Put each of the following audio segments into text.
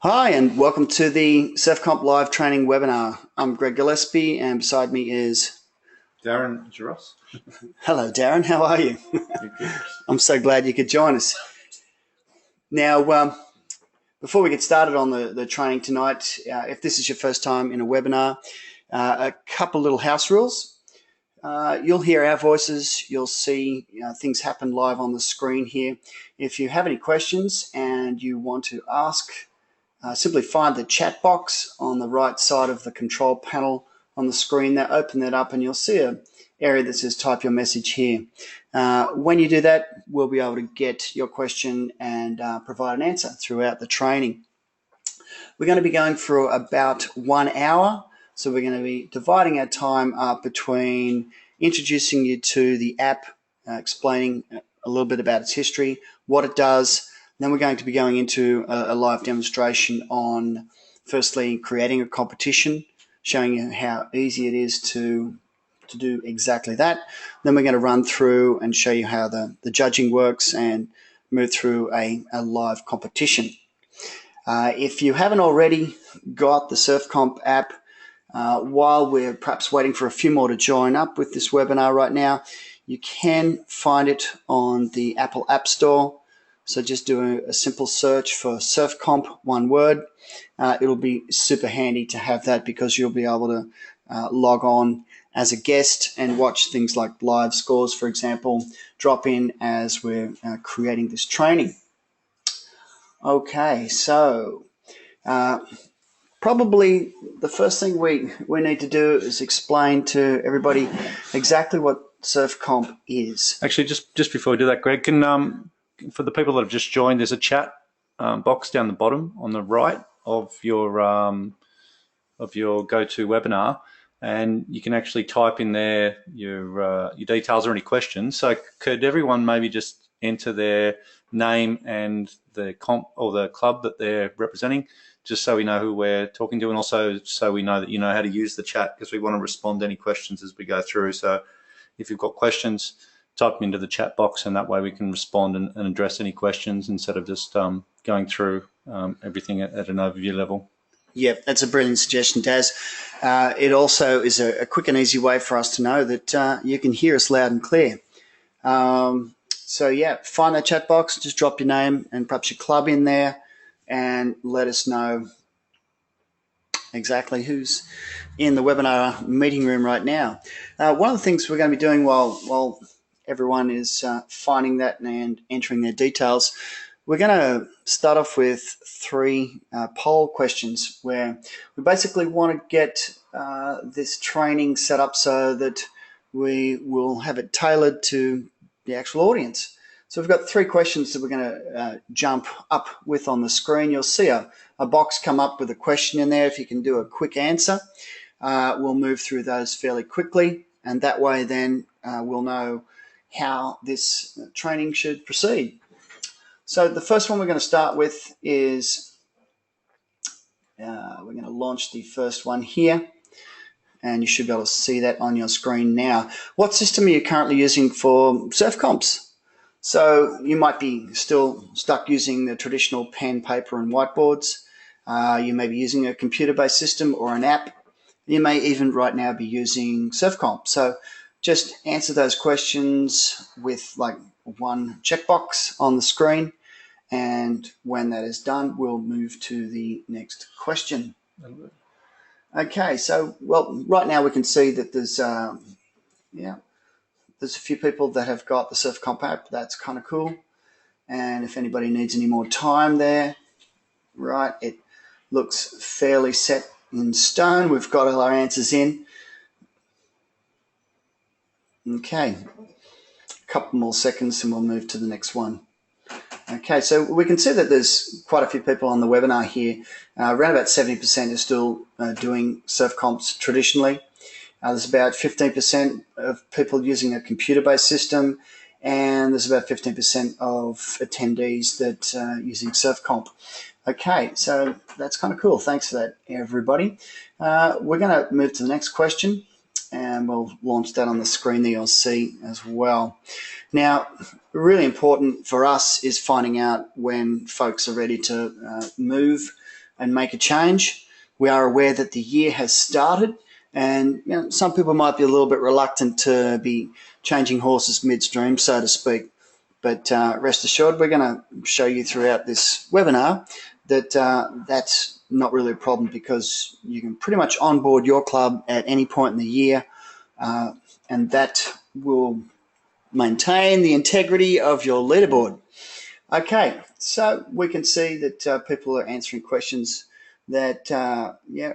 Hi, and welcome to the Surfcomp live training webinar. I'm Greg Gillespie, and beside me is Darren, Geros. Hello, Darren. How are you? I'm so glad you could join us. Now, before we get started on the training tonight, if this is your first time in a webinar, a couple little house rules. You'll hear our voices. You'll see things happen live on the screen here. If you have any questions and you want to ask, simply find the chat box on the right side of the control panel on the screen there. Open that up and you'll see an area that says type your message here. When you do that, we'll be able to get your question and provide an answer throughout the training. We're going to be going for about 1 hour. So we're going to be dividing our time up between introducing you to the app, explaining a little bit about its history, what it does. Then we're going to be going into a live demonstration on, firstly, creating a competition, showing you how easy it is to do exactly that. Then we're going to run through and show you how the judging works and move through a live competition. If you haven't already got the Surfcomp app, while we're perhaps waiting for a few more to join up with this webinar right now, you can find it on the Apple App Store. So just do a simple search for Surfcomp, one word. It'll be super handy to have that because you'll be able to log on as a guest and watch things like live scores, for example, drop in as we're creating this training. Okay, so probably the first thing we need to do is explain to everybody exactly what Surfcomp is. Actually, just before we do that, Greg, can for the people that have just joined, there's a chat box down the bottom on the right of your go-to webinar, and you can actually type in there your details or any questions. So could everyone maybe just enter their name and the comp or the club that they're representing, just so we know who we're talking to, and also so we know that you know how to use the chat, because we want to respond to any questions as we go through. So if you've got questions, type them into the chat box, and that way we can respond and address any questions instead of just going through everything at an overview level. Yep, that's a brilliant suggestion, Daz. It also is a quick and easy way for us to know that you can hear us loud and clear. So yeah, find that chat box, just drop your name and perhaps your club in there and let us know exactly who's in the webinar meeting room right now. One of the things we're going to be doing while everyone is finding that and entering their details, we're going to start off with 3 poll questions where we basically want to get this training set up so that we will have it tailored to the actual audience. So we've got 3 questions that we're going to jump up with on the screen. You'll see a box come up with a question in there. If you can do a quick answer, we'll move through those fairly quickly, and that way then we'll know how this training should proceed. So the first one we're going to start with is we're going to launch the first one here, and you should be able to see that on your screen now. What system are you currently using for Surfcomps? So you might be still stuck using the traditional pen, paper, and whiteboards. You may be using a computer-based system or an app. You may even right now be using Surfcomp. So just answer those questions with like one checkbox on the screen. And when that is done, we'll move to the next question. Okay, so, well, right now we can see that there's a few people that have got the Surfcomp app. That's kind of cool. And if anybody needs any more time there, right, it looks fairly set in stone. We've got all our answers in. Okay, a couple more seconds and we'll move to the next one. Okay, so we can see that there's quite a few people on the webinar here. Around about 70% are still doing Surfcomps traditionally. There's about 15% of people using a computer-based system, and there's about 15% of attendees that are using Surfcomp. Okay, so that's kind of cool. Thanks for that, everybody. We're going to move to the next question, and we'll launch that on the screen that you'll see as well. Now, really important for us is finding out when folks are ready to move and make a change. We are aware that the year has started, and some people might be a little bit reluctant to be changing horses midstream, so to speak. But rest assured, we're going to show you throughout this webinar that that's not really a problem, because you can pretty much onboard your club at any point in the year, and that will maintain the integrity of your leaderboard. Okay, so we can see that people are answering questions that,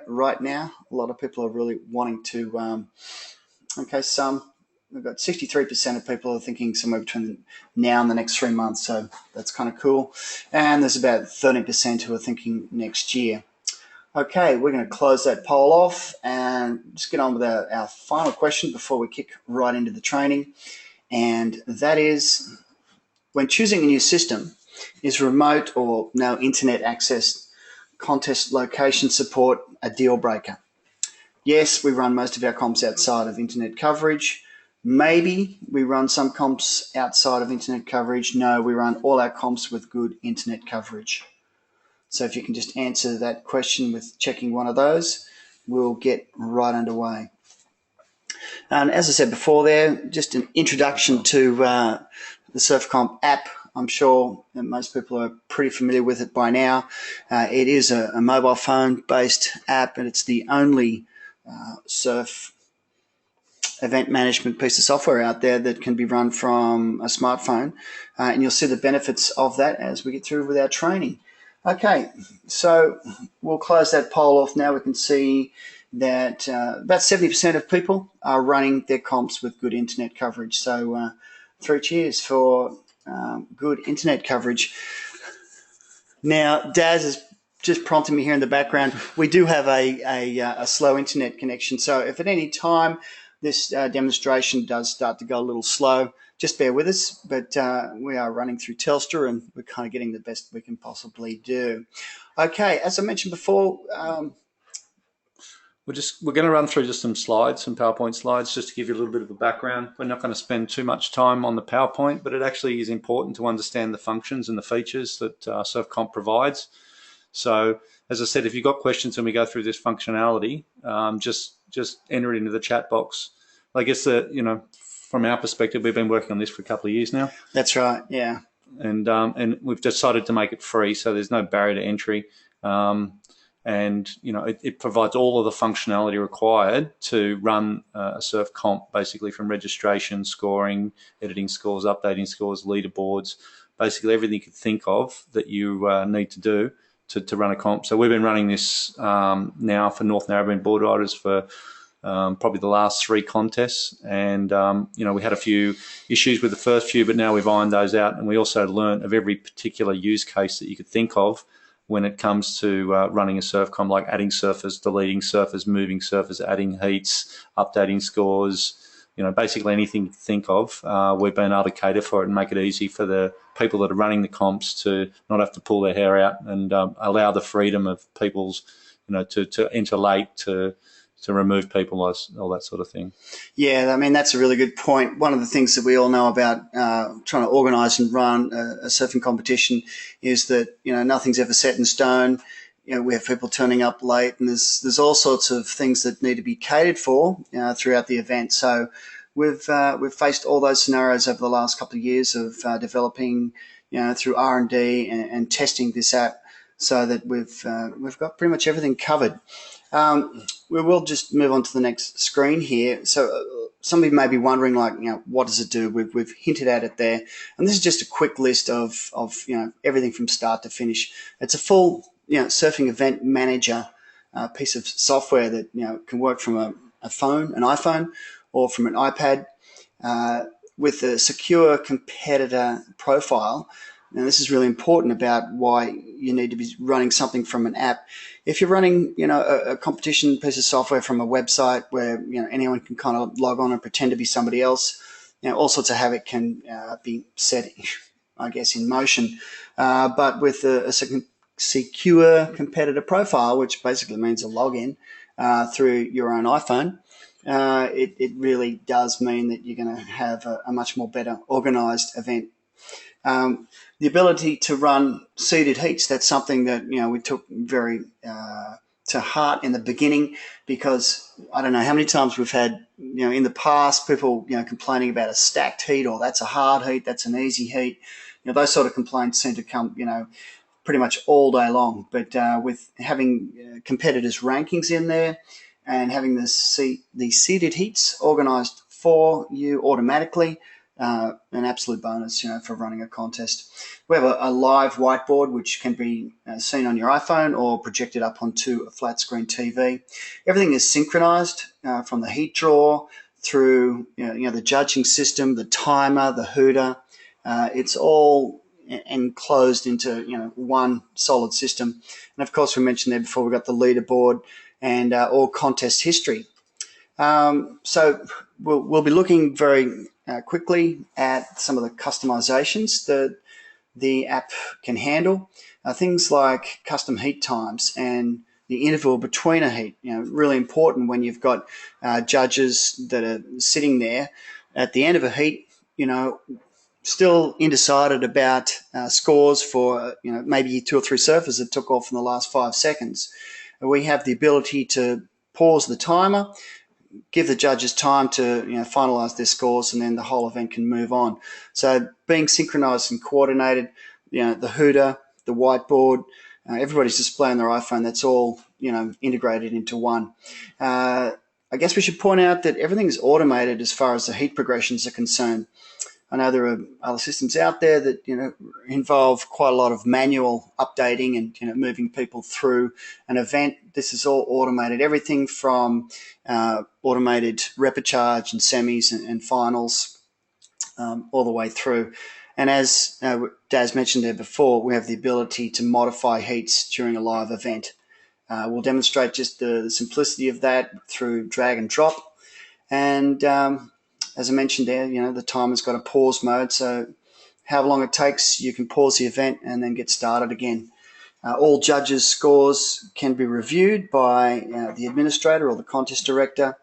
right now, a lot of people are really wanting to, we've got 63% of people are thinking somewhere between now and the next 3 months, so that's kind of cool. And there's about 13% who are thinking next year. Okay, we're going to close that poll off and just get on with our final question before we kick right into the training. And that is, when choosing a new system, is remote or no internet access contest location support a deal breaker? Yes, we run most of our comps outside of internet coverage. Maybe we run some comps outside of internet coverage. No, we run all our comps with good internet coverage. So if you can just answer that question with checking one of those, we'll get right underway. And as I said before there, just an introduction to the Surfcomp app. I'm sure that most people are pretty familiar with it by now. It is a mobile phone-based app, and it's the only surf event management piece of software out there that can be run from a smartphone. And you'll see the benefits of that as we get through with our training. Okay, so we'll close that poll off now. We can see that about 70% of people are running their comps with good internet coverage. So 3 cheers for good internet coverage. Now, Daz is just prompting me here in the background. We do have a slow internet connection. So if at any time this demonstration does start to go a little slow, just bear with us. But we are running through Telstra, and we're kind of getting the best we can possibly do. Okay, as I mentioned before, we're going to run through just some slides, some PowerPoint slides, just to give you a little bit of a background. We're not going to spend too much time on the PowerPoint, but it actually is important to understand the functions and the features that Surfcomp provides. So, as I said, if you've got questions when we go through this functionality, just enter it into the chat box. I guess from our perspective, we've been working on this for a couple of years now. That's right, yeah. And we've decided to make it free, so there's no barrier to entry. And it provides all of the functionality required to run a surf comp, basically from registration, scoring, editing scores, updating scores, leaderboards, basically everything you could think of that you need to do to run a comp. So we've been running this now for North Narrabeen board riders for probably the last 3 contests, and we had a few issues with the first few, but now we've ironed those out, and we also learned of every particular use case that you could think of when it comes to running a surf comp, like adding surfers, deleting surfers, moving surfers, adding heats, updating scores, basically anything you think of. We've been able to cater for it and make it easy for the people that are running the comps to not have to pull their hair out, and allow the freedom of people's, to enter late, to remove people, all that sort of thing. Yeah, I mean, that's a really good point. One of the things that we all know about trying to organise and run a surfing competition is that, nothing's ever set in stone. We have people turning up late, and there's all sorts of things that need to be catered for throughout the event. So we've faced all those scenarios over the last couple of years of developing, through R&D and testing this app, so that we've got pretty much everything covered. We will just move on to the next screen here. So some of you may be wondering, what does it do? We've hinted at it there, and this is just a quick list of everything from start to finish. It's a full surfing event manager piece of software that can work from a phone, an iPhone, or from an iPad, with a secure competitor profile. Now, this is really important about why you need to be running something from an app. If you're running, a competition piece of software from a website where, anyone can kind of log on and pretend to be somebody else, all sorts of havoc can be set, I guess, in motion. But with a secure competitor profile, which basically means a login through your own iPhone, it really does mean that you're going to have a much more better organized event. the ability to run seeded heats. That's something that we took very to heart in the beginning, because I don't know how many times we've had in the past people complaining about a stacked heat, or that's a hard heat, that's an easy heat. Those sort of complaints seem to come pretty much all day long. But with having competitors' rankings in there and having the seeded heats organised for you automatically, an absolute bonus, for running a contest. We have a live whiteboard which can be seen on your iPhone or projected up onto a flat screen TV. Everything is synchronized from the heat draw through the judging system, the timer, the hooter. It's all enclosed into one solid system. And of course, we mentioned there before, we've got the leaderboard and all contest history. So we'll be looking very quickly at some of the customizations that the app can handle. Things like custom heat times and the interval between a heat, really important when you've got judges that are sitting there at the end of a heat, still undecided about scores for maybe 2 or 3 surfers that took off in the last 5 seconds. We have the ability to pause the timer, give the judges time to finalise their scores, and then the whole event can move on. So being synchronised and coordinated, the hooter, the whiteboard, everybody's displaying their iPhone. That's all integrated into one. I guess we should point out that everything is automated as far as the heat progressions are concerned. I know there are other systems out there that involve quite a lot of manual updating and moving people through an event. This is all automated. Everything from automated repechage and semis and finals all the way through. And as Daz mentioned there before, we have the ability to modify heats during a live event. We'll demonstrate just the simplicity of that through drag and drop. And as I mentioned there, the timer's got a pause mode, so however long it takes, you can pause the event and then get started again. All judges' scores can be reviewed by the administrator or the contest director.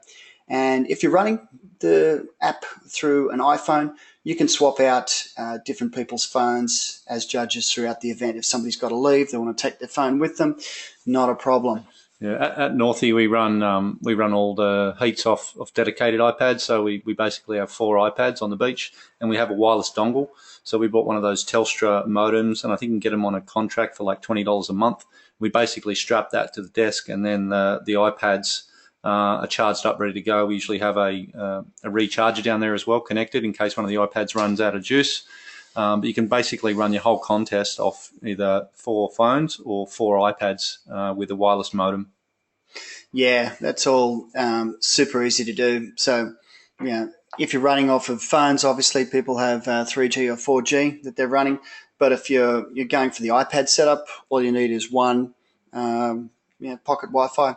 And if you're running the app through an iPhone, you can swap out different people's phones as judges throughout the event. If somebody's got to leave, they want to take their phone with them, not a problem. Yeah, at Northie we run all the heats off dedicated iPads. So we basically have 4 iPads on the beach, and we have a wireless dongle. So we bought one of those Telstra modems, and I think you can get them on a contract for like $20 a month. We basically strap that to the desk, and then the iPads are charged up, ready to go. We usually have a recharger down there as well, connected in case one of the iPads runs out of juice. But you can basically run your whole contest off either 4 phones or 4 iPads with a wireless modem. Yeah, that's all super easy to do. So, if you're running off of phones, obviously people have 3G or 4G that they're running. But if you're going for the iPad setup, all you need is one pocket Wi-Fi.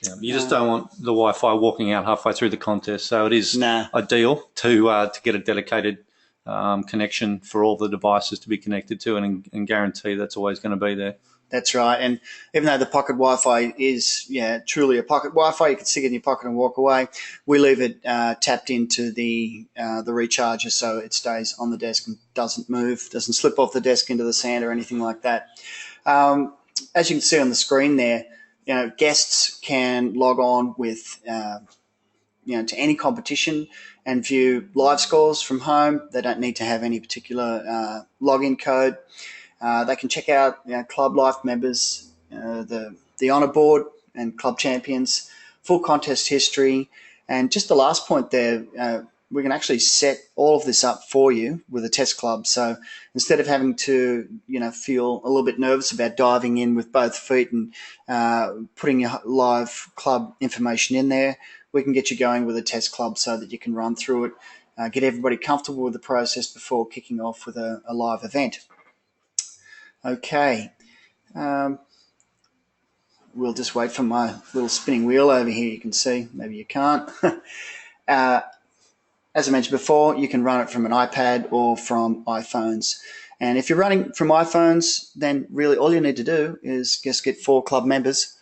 Yeah, you just don't want the Wi-Fi walking out halfway through the contest. So it is ideal to get a dedicated connection for all the devices to be connected to, and guarantee that's always going to be there. That's right. And even though the pocket Wi-Fi is truly a pocket Wi-Fi, you can stick it in your pocket and walk away. We leave it tapped into the recharger, so it stays on the desk and doesn't move, doesn't slip off the desk into the sand or anything like that. As you can see on the screen there, guests can log on with to any competition and view live scores from home. They don't need to have any particular login code. They can check out club life members, the honour board and club champions, full contest history. And just the last point there, we can actually set all of this up for you with a test club. So instead of having to feel a little bit nervous about diving in with both feet and putting your live club information in there, we can get you going with a test club so that you can run through it, get everybody comfortable with the process before kicking off with a live event. Okay, we'll just wait for my little spinning wheel over here. You can see, maybe you can't. As I mentioned before, you can run it from an iPad or from iPhones. And if you're running from iPhones, then really all you need to do is just get 4 club members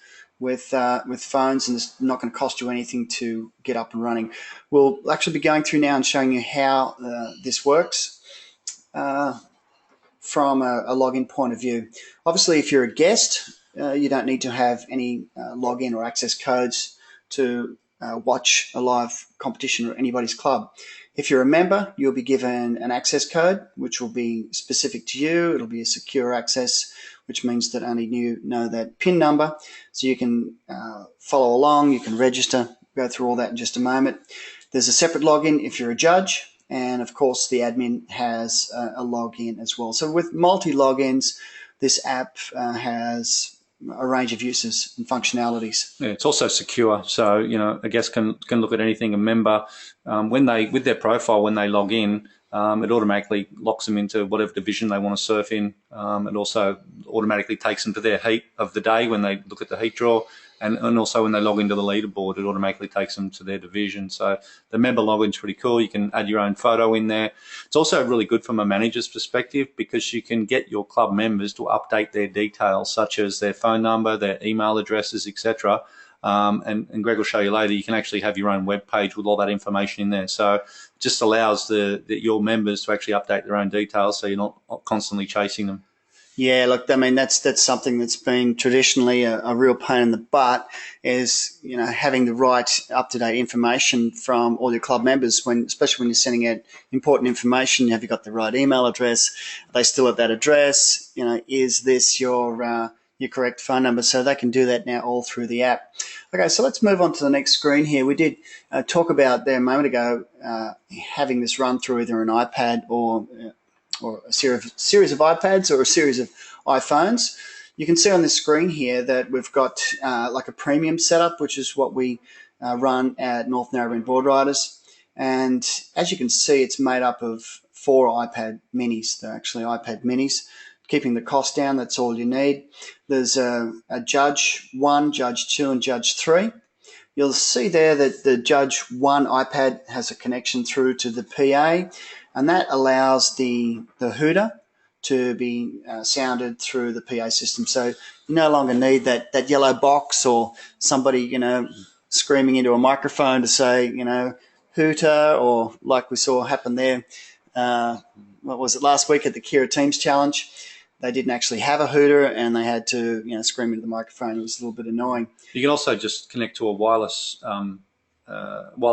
with phones, and it's not going to cost you anything to get up and running. We'll actually be going through now and showing you how this works. from a login point of view. Obviously, if you're a guest, you don't need to have any login or access codes to watch a live competition or anybody's club. If you're a member, you'll be given an access code, which will be specific to you. It'll be a secure access, which means that only you know that PIN number. So you can follow along, you can register, go through all that in just a moment. There's a separate login if you're a judge. And of course, the admin has a login as well. So with multi-logins, this app has a range of uses and functionalities. Yeah, it's also secure, so a guest can look at anything. A member, when they with their profile, when they log in, it automatically locks them into whatever division they want to surf in. It also automatically takes them to their heat of the day when they look at the heat draw, and also when they log into the leaderboard, it automatically takes them to their division. So the member login's pretty cool. You can add your own photo in there. It's also really good from a manager's perspective because you can get your club members to update their details, such as their phone number, their email addresses, etc. And Greg will show you later, you can actually have your own web page with all that information in there. So it just allows your members to actually update their own details so you're not constantly chasing them. Yeah, look, I mean, that's something that's been traditionally a real pain in the butt is, having the right up-to-date information from all your club members, especially when you're sending out important information. Have you got the right email address? Are they still at that address? Is this your correct phone number? So they can do that now all through the app. Okay, so let's move on to the next screen here. We did talk about there a moment ago having this run through either an iPad or a series of iPads or a series of iPhones. You can see on this screen here that we've got like a premium setup, which is what we run at North Narrabeen Board Riders. And as you can see, it's made up of 4 iPad minis. They're actually iPad minis, keeping the cost down. That's all you need. There's a Judge 1, Judge 2, and Judge 3. You'll see there that the Judge 1 iPad has a connection through to the PA, and that allows the hooter to be sounded through the PA system. So you no longer need that yellow box or somebody, screaming into a microphone to say, hooter, or like we saw happen there, what was it, last week at the Kira Teams Challenge. They didn't actually have a hooter and they had to, scream into the microphone. It was a little bit annoying. You can also just connect to a wireless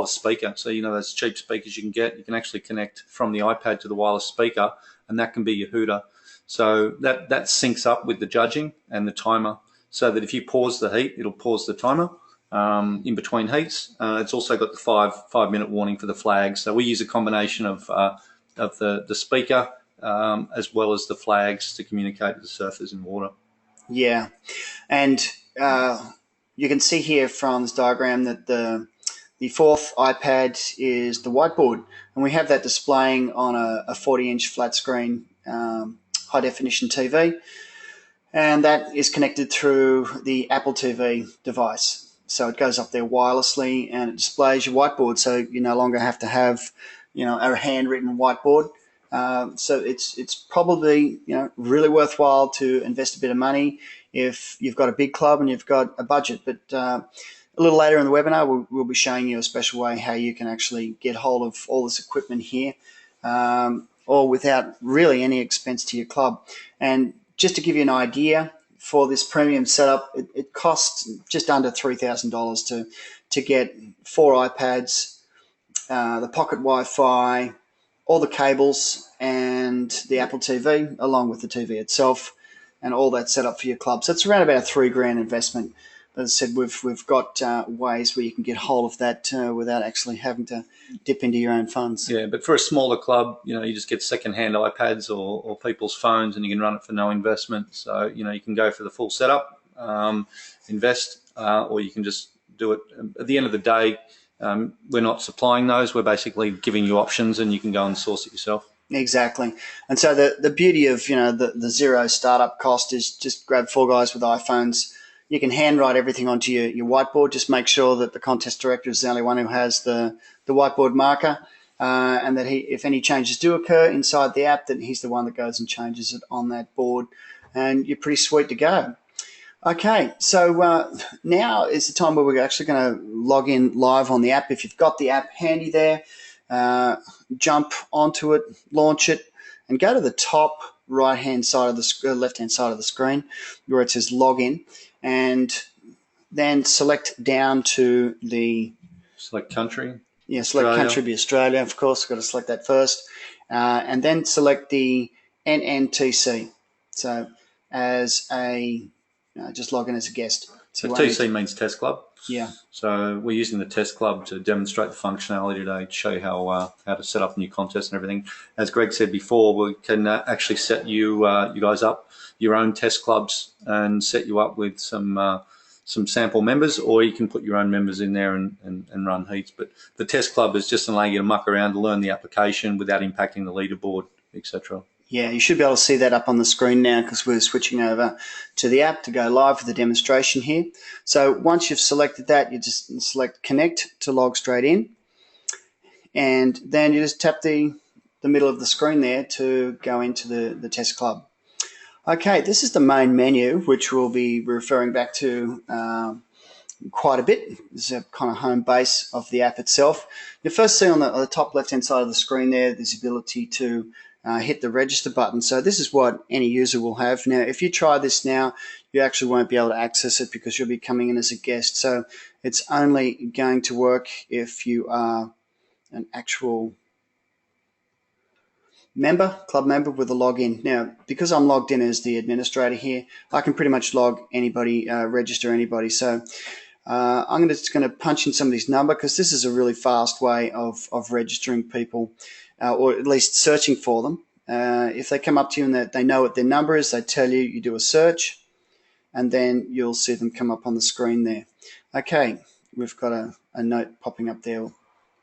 speaker. So, those cheap speakers you can get, you can actually connect from the iPad to the wireless speaker, and that can be your hooter. So that syncs up with the judging and the timer, so that if you pause the heat, it'll pause the timer in between heats. It's also got the 5-minute warning for the flags. So we use a combination of the speaker as well as the flags to communicate with the surfers in water. Yeah, and you can see here from this diagram that the 4th iPad is the whiteboard, and we have that displaying on a 40-inch flat screen high-definition TV, and that is connected through the Apple TV device. So it goes up there wirelessly and it displays your whiteboard, so you no longer have to have a handwritten whiteboard. So it's probably really worthwhile to invest a bit of money if you've got a big club and you've got a budget. But a little later in the webinar, we'll be showing you a special way how you can actually get hold of all this equipment here, all without really any expense to your club. And just to give you an idea, for this premium setup, it costs just under $3,000 to get 4 iPads, the pocket Wi-Fi, all the cables, and the Apple TV, along with the TV itself, and all that set up for your club. So it's around about a $3,000 investment. As I said, we've got ways where you can get hold of that without actually having to dip into your own funds. Yeah, but for a smaller club, you just get second-hand iPads or people's phones, and you can run it for no investment. So you can go for the full setup, invest, or you can just do it. At the end of the day, we're not supplying those. We're basically giving you options, and you can go and source it yourself. Exactly. And so the beauty of the zero startup cost is just grab 4 guys with iPhones. You can handwrite everything onto your whiteboard. Just make sure that the contest director is the only one who has the whiteboard marker, and that if any changes do occur inside the app, that he's the one that goes and changes it on that board, and you're pretty sweet to go. Okay, so now is the time where we're actually going to log in live on the app. If you've got the app handy there, jump onto it, launch it, and go to the top right-hand side of the left-hand side of the screen where it says login, and then select down to the Select country. select country be Australia, of course. Got to select that first, and then select the NNTC. So as a just log in as a guest. So TC means test club. Yeah. So we're using the test club to demonstrate the functionality today, to show you how to set up a new contest and everything. As Greg said before, we can actually set you guys up your own test clubs and set you up with some sample members, or you can put your own members in there and run heats. But the test club is just allowing you to muck around to learn the application without impacting the leaderboard, etc. Yeah, you should be able to see that up on the screen now because we're switching over to the app to go live for the demonstration here. So once you've selected that, you just select connect to log straight in. And then you just tap the middle of the screen there to go into the test club. Okay, this is the main menu, which we'll be referring back to quite a bit. This is a kind of home base of the app itself. You first see on the top left-hand side of the screen there's the ability to hit the register button. So this is what any user will have. Now, if you try this now, you actually won't be able to access it because you'll be coming in as a guest. So it's only going to work if you are an actual club member with a login. Now, because I'm logged in as the administrator here, I can pretty much log anybody, register anybody. So I'm just going to punch in somebody's number because this is a really fast way of registering people, or at least searching for them. If they come up to you and they know what their number is, they tell you, you do a search, and then you'll see them come up on the screen there. Okay, we've got a note popping up there.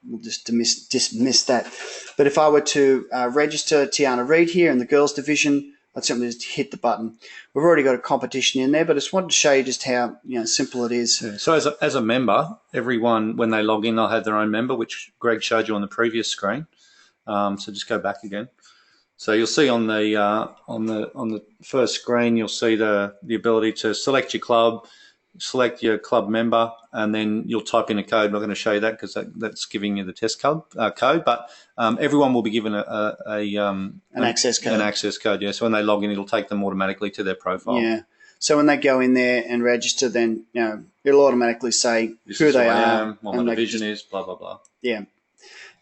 We'll just dismiss that. But if I were to register Tiana Reid here in the girls division, I'd simply just hit the button. We've already got a competition in there, but I just wanted to show you just how simple it is. Yeah. So as a member, everyone, when they log in, they'll have their own member, which Greg showed you on the previous screen. So just go back again. So you'll see on the first screen, you'll see the ability to select your club, select your club member, and then you'll type in a code. I'm not going to show you that because that's giving you the test code. But everyone will be given an access code. An access code, yeah. So when they log in, it'll take them automatically to their profile. Yeah. So when they go in there and register, then it'll automatically say who they are, what my division is, blah blah blah. Yeah.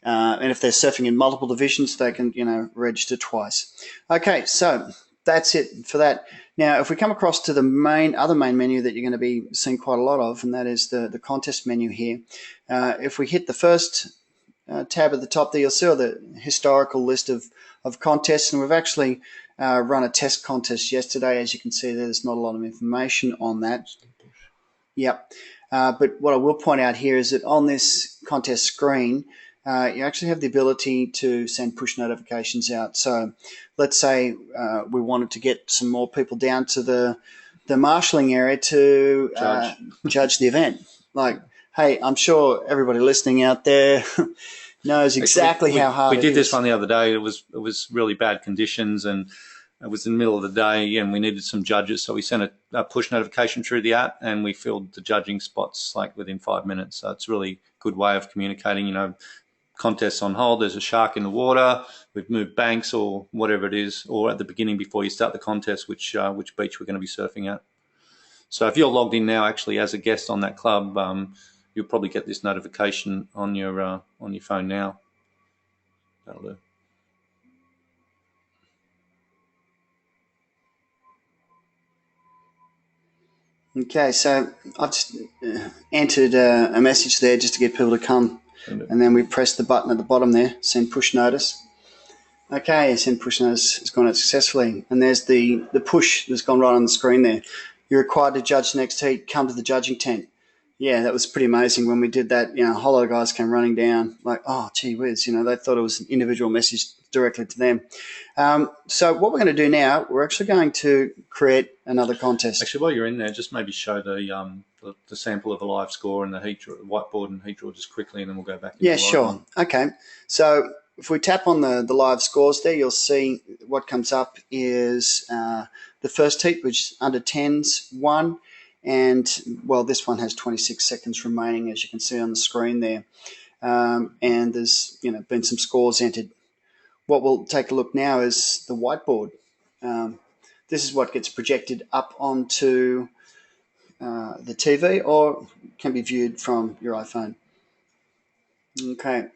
And if they're surfing in multiple divisions, they can register twice. Okay, so that's it for that. Now, if we come across to the other main menu that you're going to be seeing quite a lot of, and that is the contest menu here. If we hit the first tab at the top there, you'll see all the historical list of contests, and we've actually run a test contest yesterday. As you can see, there's not a lot of information on that. Yep. But what I will point out here is that on this contest screen, you actually have the ability to send push notifications out. So let's say we wanted to get some more people down to the marshalling area to judge the event. Like, hey, I'm sure everybody listening out there knows exactly how hard it is. We did this one the other day. It was really bad conditions, and it was in the middle of the day, and we needed some judges. So we sent a push notification through the app, and we filled the judging spots like within 5 minutes. So it's a really good way of communicating, contests on hold, there's a shark in the water, we've moved banks or whatever it is, or at the beginning before you start the contest, which beach we're going to be surfing at. So if you're logged in now actually as a guest on that club, you'll probably get this notification on your phone now. That'll do. Okay, so I've just entered a message there just to get people to come. And then we press the button at the bottom there, send push notice. Okay, send push notice has gone out successfully. And there's the push that's gone right on the screen there. You're required to judge the next heat, come to the judging tent. Yeah, that was pretty amazing when we did that. A whole lot of guys came running down like, oh, gee whiz, they thought it was an individual message directly to them. So what we're going to do now, we're actually going to create another contest. Actually, while you're in there, just maybe show the sample of the live score and the heat draw, whiteboard and heat draw just quickly, and then we'll go back. Yeah, sure. One. Okay. So if we tap on the live scores there, you'll see what comes up is the first heat, which under 10s won. And, well, this one has 26 seconds remaining, as you can see on the screen there. And there's, been some scores entered. What we'll take a look now is the whiteboard. this is what gets projected up onto the TV, or can be viewed from your iPhone. Okay.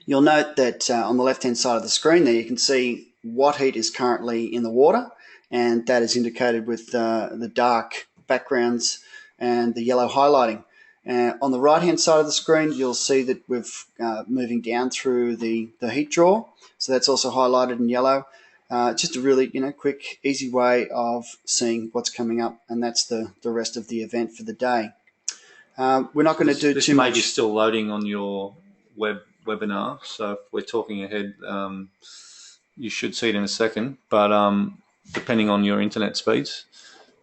You'll note that on the left-hand side of the screen there, you can see what heat is currently in the water, and that is indicated with the dark backgrounds and the yellow highlighting. On the right-hand side of the screen, you'll see that we're moving down through the heat draw, so that's also highlighted in yellow. Just a really quick, easy way of seeing what's coming up, and that's the rest of the event for the day. We're not going to do too much. This may be still loading on your webinar, so if we're talking ahead, you should see it in a second, but depending on your internet speeds.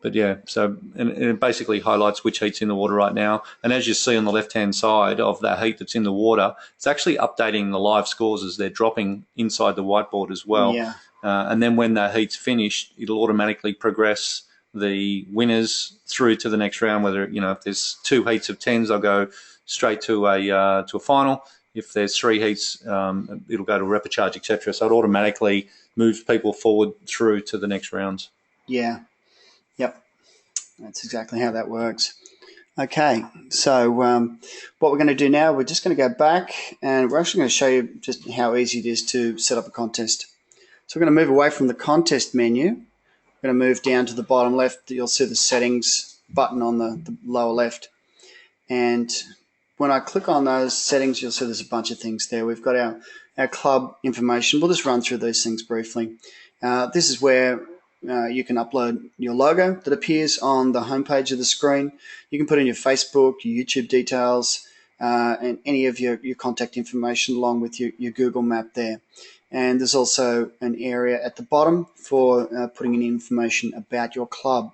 But yeah, so and it basically highlights which heat's in the water right now. And as you see on the left-hand side of that heat that's in the water, it's actually updating the live scores as they're dropping inside the whiteboard as well. Yeah. And then when that heat's finished, it'll automatically progress the winners through to the next round. Whether if there's 2 heats of 10s, they'll go straight to a final. If there's 3 heats, it'll go to repecharge, etc. So it automatically moves people forward through to the next rounds. Yeah. Yep. That's exactly how that works. Okay. So what we're going to do now, we're just going to go back, and we're actually going to show you just how easy it is to set up a contest. So we're going to move away from the contest menu. We're going to move down to the bottom left. You'll see the settings button on the lower left. And when I click on those settings, you'll see there's a bunch of things there. We've got our club information. We'll just run through these things briefly. This is where you can upload your logo that appears on the homepage of the screen. You can put in your Facebook, your YouTube details, and any of your contact information along with your Google map there. And there's also an area at the bottom for putting in information about your club.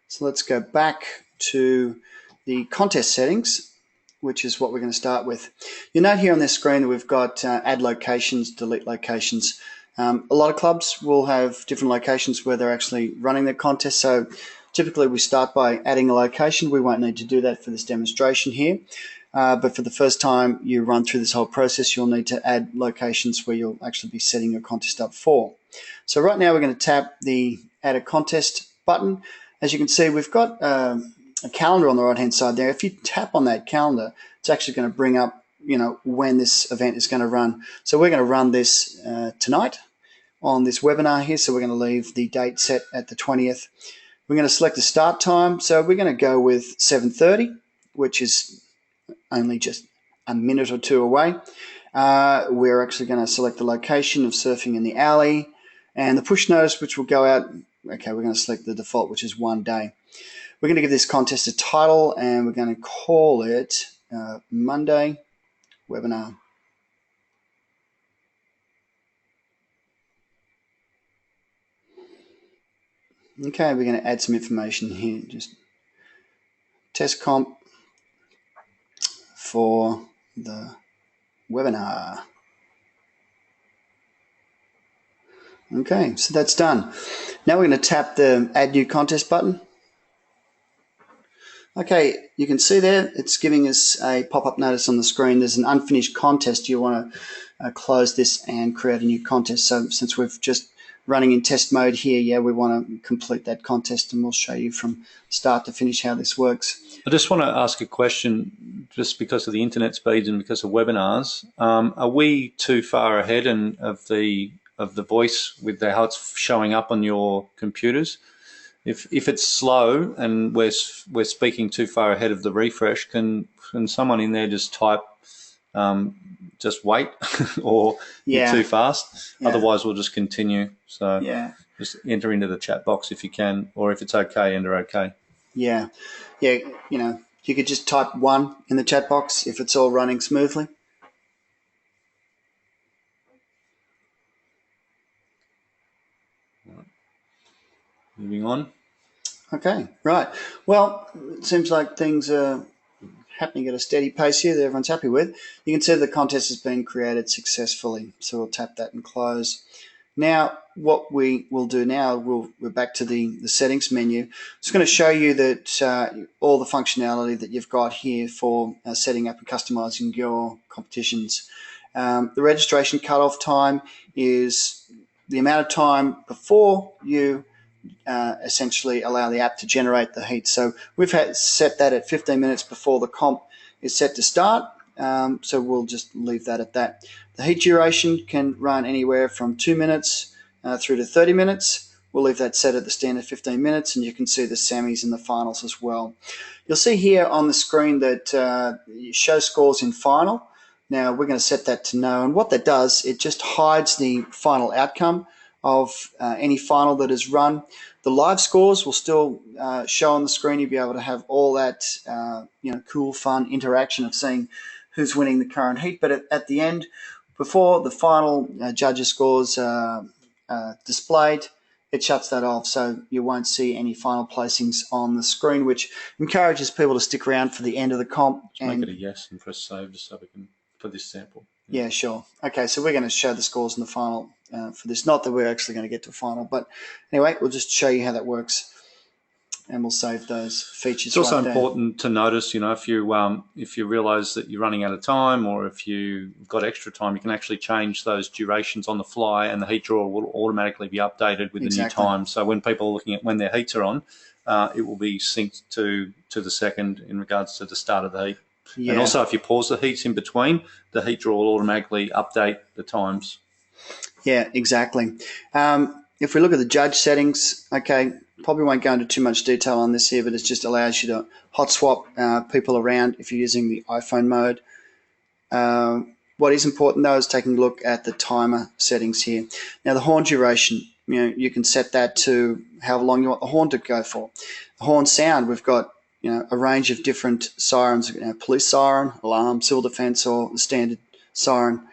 So let's go back to the contest settings, which is what we're going to start with. You'll note here on this screen that we've got add locations, delete locations. A lot of clubs will have different locations where they're actually running their contest. So typically we start by adding a location. We won't need to do that for this demonstration here. But for the first time you run through this whole process, you'll need to add locations where you'll actually be setting your contest up for. So right now we're going to tap the Add a Contest button. As you can see, we've got a calendar on the right-hand side there. If you tap on that calendar, it's actually going to bring up, when this event is going to run. So we're going to run this tonight on this webinar here. So we're going to leave the date set at the 20th. We're going to select the start time. So we're going to go with 7:30, which is only just a minute or two away. We're actually going to select the location of Surfing in the Alley and the push notice, which will go out. Okay, we're going to select the default, which is 1 day. We're going to give this contest a title, and we're going to call it Monday Webinar. Okay, we're going to add some information here. Just test comp for the webinar. Okay, so that's done. Now we're going to tap the Add New Contest button. Okay, you can see there it's giving us a pop-up notice on the screen. There's an unfinished contest. You want to close this and create a new contest. So since we've just running in test mode here, we want to complete that contest, and we'll show you from start to finish how this works. I just want to ask a question, just because of the internet speeds and because of webinars. Are we too far ahead of the voice with how it's showing up on your computers? If it's slow and we're speaking too far ahead of the refresh, can someone in there just type just wait or you're too fast? Yeah. Otherwise we'll just continue. So just enter into the chat box if you can, or if it's okay, enter okay. Yeah, you could just type 1 in the chat box if it's all running smoothly. Moving on. Okay, right. Well, it seems like things are happening at a steady pace here that everyone's happy with. You can see the contest has been created successfully. So we'll tap that and close. Now, what we will do now, we're back to the settings menu. It's going to show you that all the functionality that you've got here for setting up and customizing your competitions. The registration cutoff time is the amount of time before you essentially allow the app to generate the heat. So we've set that at 15 minutes before the comp is set to start. So we'll just leave that at that. The heat duration can run anywhere from 2 minutes through to 30 minutes. We'll leave that set at the standard 15 minutes, and you can see the semis and the finals as well. You'll see here on the screen that show scores in final. Now we're going to set that to no, and what that does, it just hides the final outcome of any final that is run. The live scores will still show on the screen. You'll be able to have all that cool, fun interaction of seeing who's winning the current heat. But at the end, before the final judges' scores are displayed, it shuts that off, so you won't see any final placings on the screen, which encourages people to stick around for the end of the comp. Just make it a yes and press save just so we can for this sample. Yeah, sure. Okay, so we're going to show the scores in the final for this. Not that we're actually going to get to a final, but anyway, we'll just show you how that works, and we'll save those features. It's also important to notice, if you realise that you're running out of time, or if you've got extra time, you can actually change those durations on the fly, and the heat drawer will automatically be updated with the new time. So when people are looking at when their heats are on, it will be synced to the second in regards to the start of the heat. Yeah. And also, if you pause the heats in between, the heat drawer will automatically update the times. Yeah, exactly. If we look at the judge settings, okay, probably won't go into too much detail on this here, but it just allows you to hot swap people around if you're using the iPhone mode. What is important, though, is taking a look at the timer settings here. Now, the horn duration, you can set that to however long you want the horn to go for. The horn sound, we've got a range of different sirens, police siren, alarm, civil defence, or the standard siren.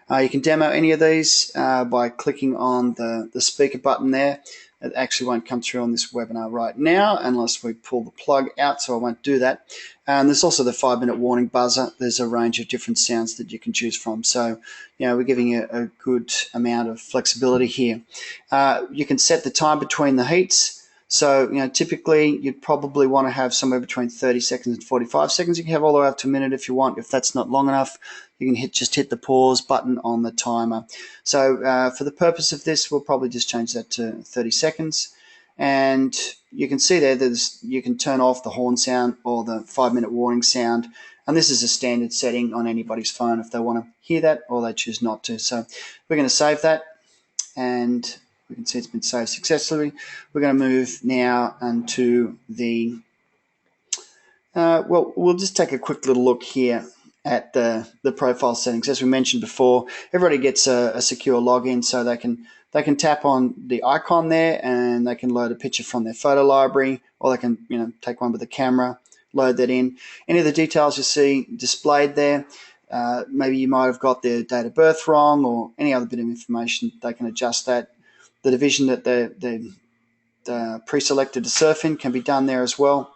You can demo any of these by clicking on the speaker button there. It actually won't come through on this webinar right now unless we pull the plug out, so I won't do that. And there's also the 5-minute warning buzzer. There's a range of different sounds that you can choose from. So, we're giving you a good amount of flexibility here. You can set the time between the heats. So, typically you'd probably want to have somewhere between 30 seconds and 45 seconds. You can have all the way up to a minute if you want. If that's not long enough, you can just hit the pause button on the timer. So for the purpose of this, we'll probably just change that to 30 seconds. And you can see there, you can turn off the horn sound or the 5-minute warning sound. And this is a standard setting on anybody's phone if they want to hear that or they choose not to. So we're going to save that, and we can see it's been saved successfully. We're going to move now into the, we'll just take a quick little look here at the profile settings. As we mentioned before, everybody gets a secure login, so they can tap on the icon there and they can load a picture from their photo library, or they can take one with the camera, load that in. Any of the details you see displayed there, maybe you might have got their date of birth wrong or any other bit of information, they can adjust that. The division that they're pre-selected to surf in can be done there as well.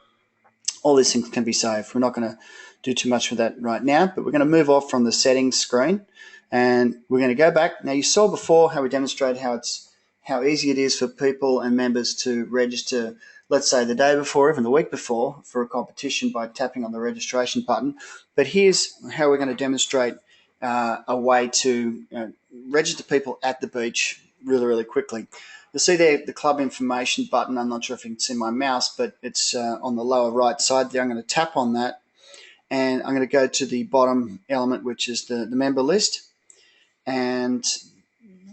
All these things can be saved. We're not going to do too much with that right now, but we're going to move off from the settings screen and we're going to go back. Now, you saw before how we demonstrated how easy it is for people and members to register, let's say the day before, even the week before, for a competition by tapping on the registration button. But here's how we're going to demonstrate a way to register people at the beach really, really quickly. You'll see there the club information button. I'm not sure if you can see my mouse, but it's on the lower right side there. I'm going to tap on that, and I'm going to go to the bottom element, which is the member list, and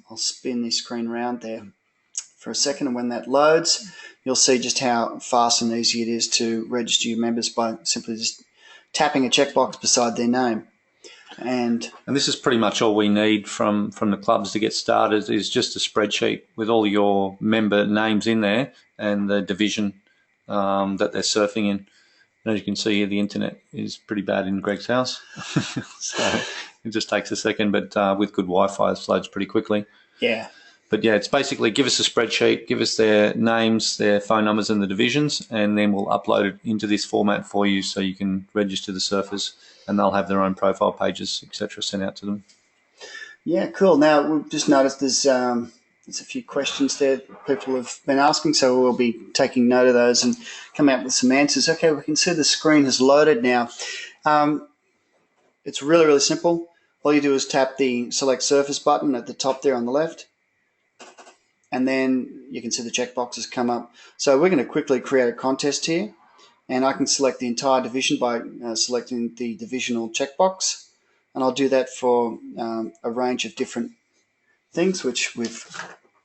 I'll spin the screen around there for a second, and when that loads, you'll see just how fast and easy it is to register your members by simply just tapping a checkbox beside their name. And this is pretty much all we need from the clubs to get started, is just a spreadsheet with all your member names in there and the division that they're surfing in. And as you can see here, the internet is pretty bad in Greg's house. So it just takes a second, but with good Wi-Fi, it loads pretty quickly. Yeah. But yeah, it's basically give us a spreadsheet, give us their names, their phone numbers and the divisions, and then we'll upload it into this format for you so you can register the surfers and they'll have their own profile pages, etc., sent out to them. Yeah, cool. Now, we've just noticed there's a few questions there people have been asking, so we'll be taking note of those and come out with some answers. Okay, we can see the screen has loaded now. It's really, really simple. All you do is tap the Select Surface button at the top there on the left. and then you can see the checkboxes come up. So we're going to quickly create a contest here, and I can select the entire division by selecting the divisional checkbox, and I'll do that for a range of different things, which we've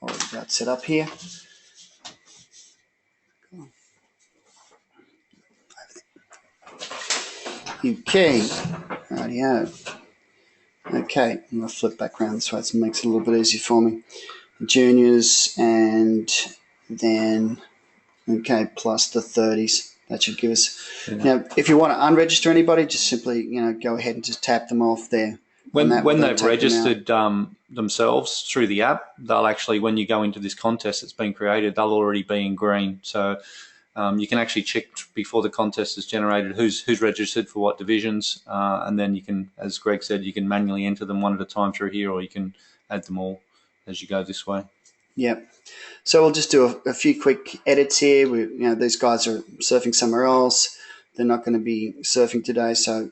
already got set up here. Okay, rightio. Okay, I'm going to flip back around this way so it makes it a little bit easier for me. Juniors, and then, okay, plus the 30s. That should give us. Yeah. Now, if you want to unregister anybody, just simply, go ahead and just tap them off there. When they've registered themselves through the app, they'll actually, when you go into this contest that's been created, they'll already be in green. So you can actually check before the contest is generated who's registered for what divisions, and then you can, as Greg said, you can manually enter them one at a time through here, or you can add them all as you go this way. Yep. So we'll just do a few quick edits here. These guys are surfing somewhere else. They're not going to be surfing today, so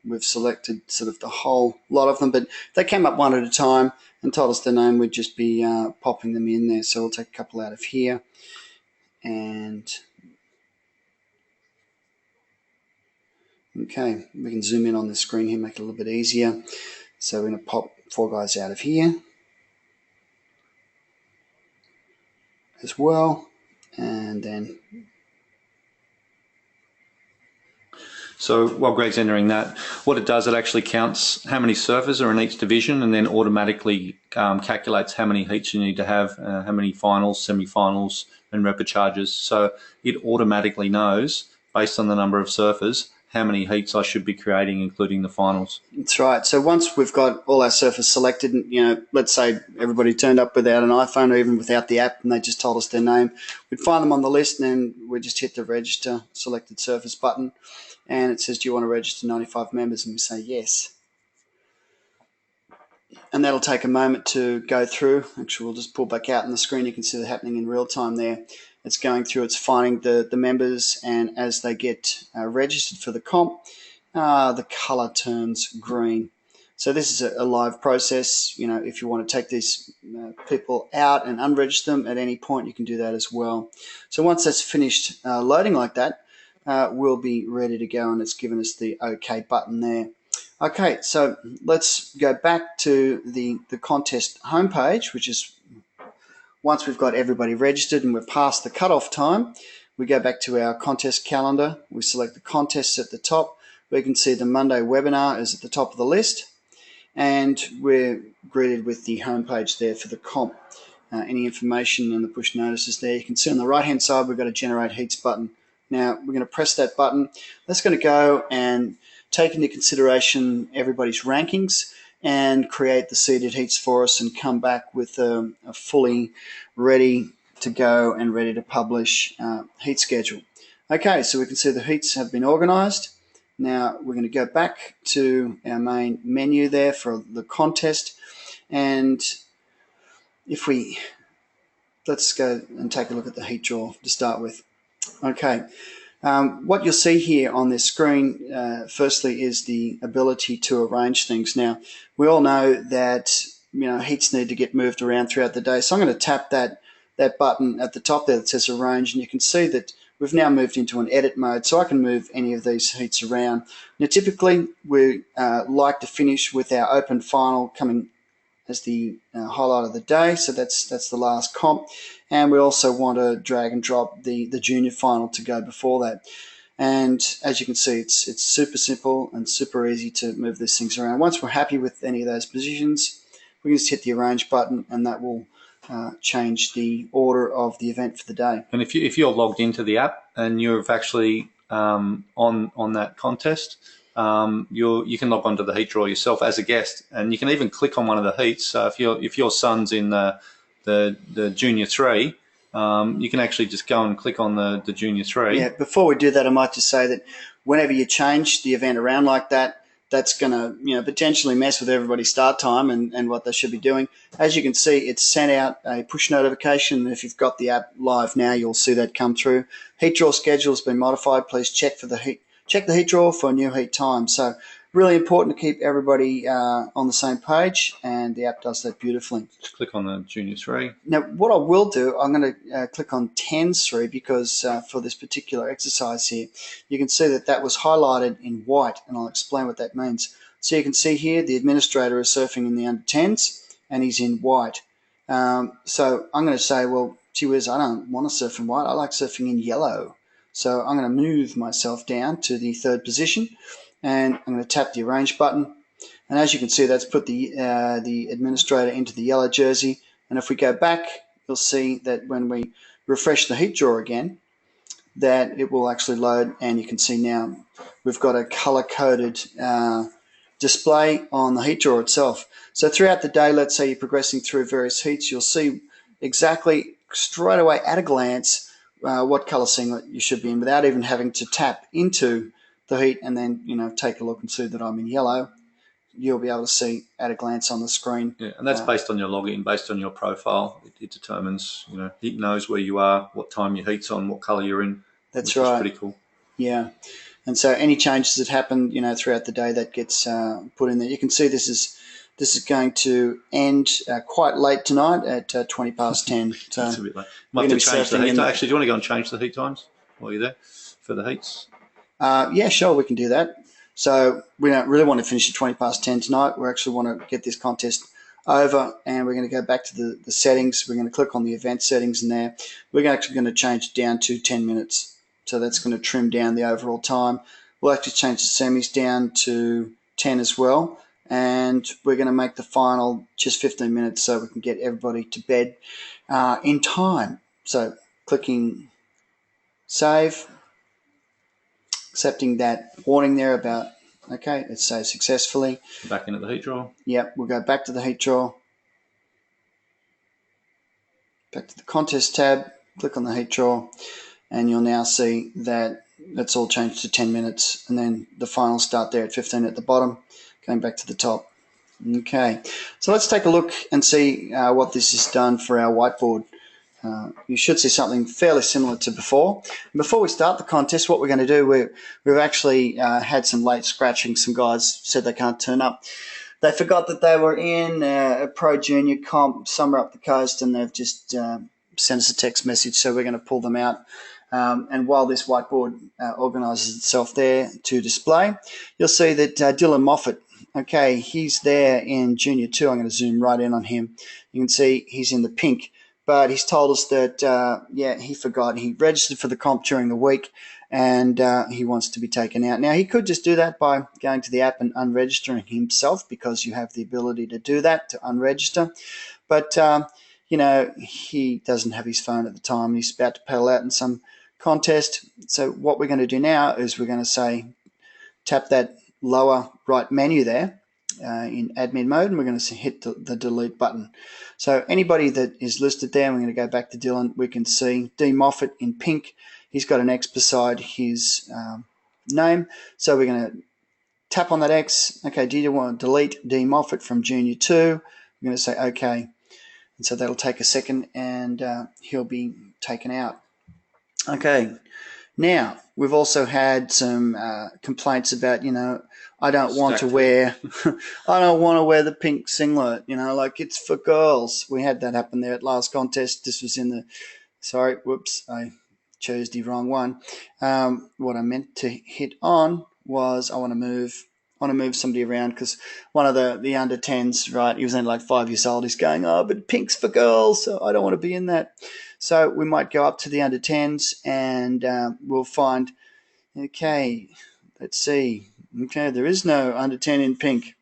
we've selected sort of the whole lot of them. But if they came up one at a time and told us their name, we'd just be popping them in there. So we'll take a couple out of here, and okay, we can zoom in on the screen here, make it a little bit easier. So we're going to pop 4 guys out of here as well, and then. So while Greg's entering that, what it does, it actually counts how many surfers are in each division, and then automatically calculates how many heats you need to have, how many finals, semi-finals, and repecharges. So it automatically knows, based on the number of surfers, how many heats I should be creating, including the finals. That's right. So once we've got all our surfers selected, let's say everybody turned up without an iPhone or even without the app, and they just told us their name, we'd find them on the list, and then we just hit the register selected surfers button, and it says, do you want to register 95 members? And we say yes. And that'll take a moment to go through. Actually, we'll just pull back out on the screen. You can see it happening in real time there. It's going through, it's finding the members, and as they get registered for the comp, the colour turns green. So this is a live process. If you want to take these people out and unregister them at any point, you can do that as well. So once that's finished loading like that, we'll be ready to go, and it's given us the OK button there. Okay, so let's go back to the contest homepage, which is once we've got everybody registered and we're past the cutoff time, we go back to our contest calendar. We select the contests at the top. We can see the Monday webinar is at the top of the list, and we're greeted with the homepage there for the comp. Any information and the push notices there. You can see on the right-hand side we've got a Generate Heats button. Now we're going to press that button. That's going to go and take into consideration everybody's rankings and create the seeded heats for us, and come back with a fully ready to go and ready to publish heat schedule. Okay, so we can see the heats have been organised. Now we're going to go back to our main menu there for the contest, and let's go and take a look at the heat draw to start with. Okay. What you'll see here on this screen, firstly, is the ability to arrange things. Now, we all know that heats need to get moved around throughout the day. So I'm going to tap that button at the top there that says Arrange, and you can see that we've now moved into an edit mode, so I can move any of these heats around. Now, typically, we like to finish with our open final coming as the highlight of the day, so that's the last comp, and we also want to drag and drop the junior final to go before that. And as you can see, it's super simple and super easy to move these things around. Once we're happy with any of those positions, we can just hit the Arrange button, and that will change the order of the event for the day. And if you're logged into the app and you've actually on that contest, you can log onto the heat draw yourself as a guest, and you can even click on one of the heats. So if your son's in the junior 3, you can actually just go and click on the junior 3. Yeah. Before we do that, I might just say that whenever you change the event around like that, that's going to potentially mess with everybody's start time and what they should be doing. As you can see, it's sent out a push notification. If you've got the app live now, you'll see that come through. Heat draw schedule has been modified. Please check the heat draw for a new heat time. So really important to keep everybody on the same page, and the app does that beautifully. Just click on the Junior 3. Now, what I will do, I'm going to click on 10's 3 because for this particular exercise here, you can see that that was highlighted in white, and I'll explain what that means. So you can see here the administrator is surfing in the under 10s, and he's in white. So I'm going to say, well, gee whiz, I don't want to surf in white. I like surfing in yellow. So I'm going to move myself down to the 3rd position, and I'm going to tap the arrange button. And as you can see, that's put the administrator into the yellow jersey. And if we go back, you'll see that when we refresh the heat drawer again, that it will actually load, and you can see now we've got a color-coded display on the heat drawer itself. So throughout the day, let's say you're progressing through various heats, you'll see exactly straight away at a glance what color singlet you should be in without even having to tap into the heat and then take a look and see that I'm in yellow. You'll be able to see at a glance on the screen. Yeah, and that's based on your login, based on your profile. It determines, it knows where you are, what time your heat's on, what colour you're in. That's which right. Is pretty cool. Yeah, and so any changes that happen, throughout the day, that gets put in there. You can see this is going to end quite late tonight at 20 past 10. So it's a bit late. Might have to change the heat. Actually, do you want to go and change the heat times while you're there for the heats? Yeah, sure, we can do that. So we don't really want to finish at 20 past 10 tonight. We actually want to get this contest over, and we're going to go back to the settings. We're going to click on the event settings in there. We're actually going to change it down to 10 minutes. So that's going to trim down the overall time. We'll actually change the semis down to 10 as well. And we're going to make the final just 15 minutes so we can get everybody to bed in time. So clicking save. Accepting that warning there about, okay, it's saved successfully. Back into the heat drawer. Yep, we'll go back to the heat drawer. Back to the contest tab, click on the heat drawer, and you'll now see that that's all changed to 10 minutes, and then the final start there at 15 at the bottom, going back to the top. Okay, so let's take a look and see what this has done for our whiteboard. You should see something fairly similar to before. Before we start the contest, what we're going to do, we've actually had some late scratching. Some guys said they can't turn up. They forgot that they were in a pro junior comp somewhere up the coast, and they've just sent us a text message, so we're going to pull them out. And while this whiteboard organises itself there to display, you'll see that Dylan Moffat, okay, he's there in Junior 2. I'm going to zoom right in on him. You can see he's in the pink. But he's told us that, he forgot. He registered for the comp during the week, and he wants to be taken out. Now, he could just do that by going to the app and unregistering himself, because you have the ability to do that, to unregister. But, he doesn't have his phone at the time. He's about to paddle out in some contest. So what we're going to do now is we're going to say, tap that lower right menu there in admin mode, and we're going to hit the delete button. So anybody that is listed there, we're going to go back to Dylan, we can see D. Moffat in pink. He's got an X beside his name. So we're going to tap on that X. Okay, do you want to delete D. Moffat from Junior 2? We're going to say OK. And so that'll take a second, and he'll be taken out. Okay. Now, we've also had some complaints about, I don't want to wear the pink singlet, like it's for girls. We had that happen there at last contest. This was in I chose the wrong one. What I meant to hit on was I want to move somebody around, because one of the under 10s, right, he was only like 5 years old. He's going, but pink's for girls, so I don't want to be in that. So we might go up to the under 10s, and we'll find, okay, let's see. Okay, there is no under 10 in pink.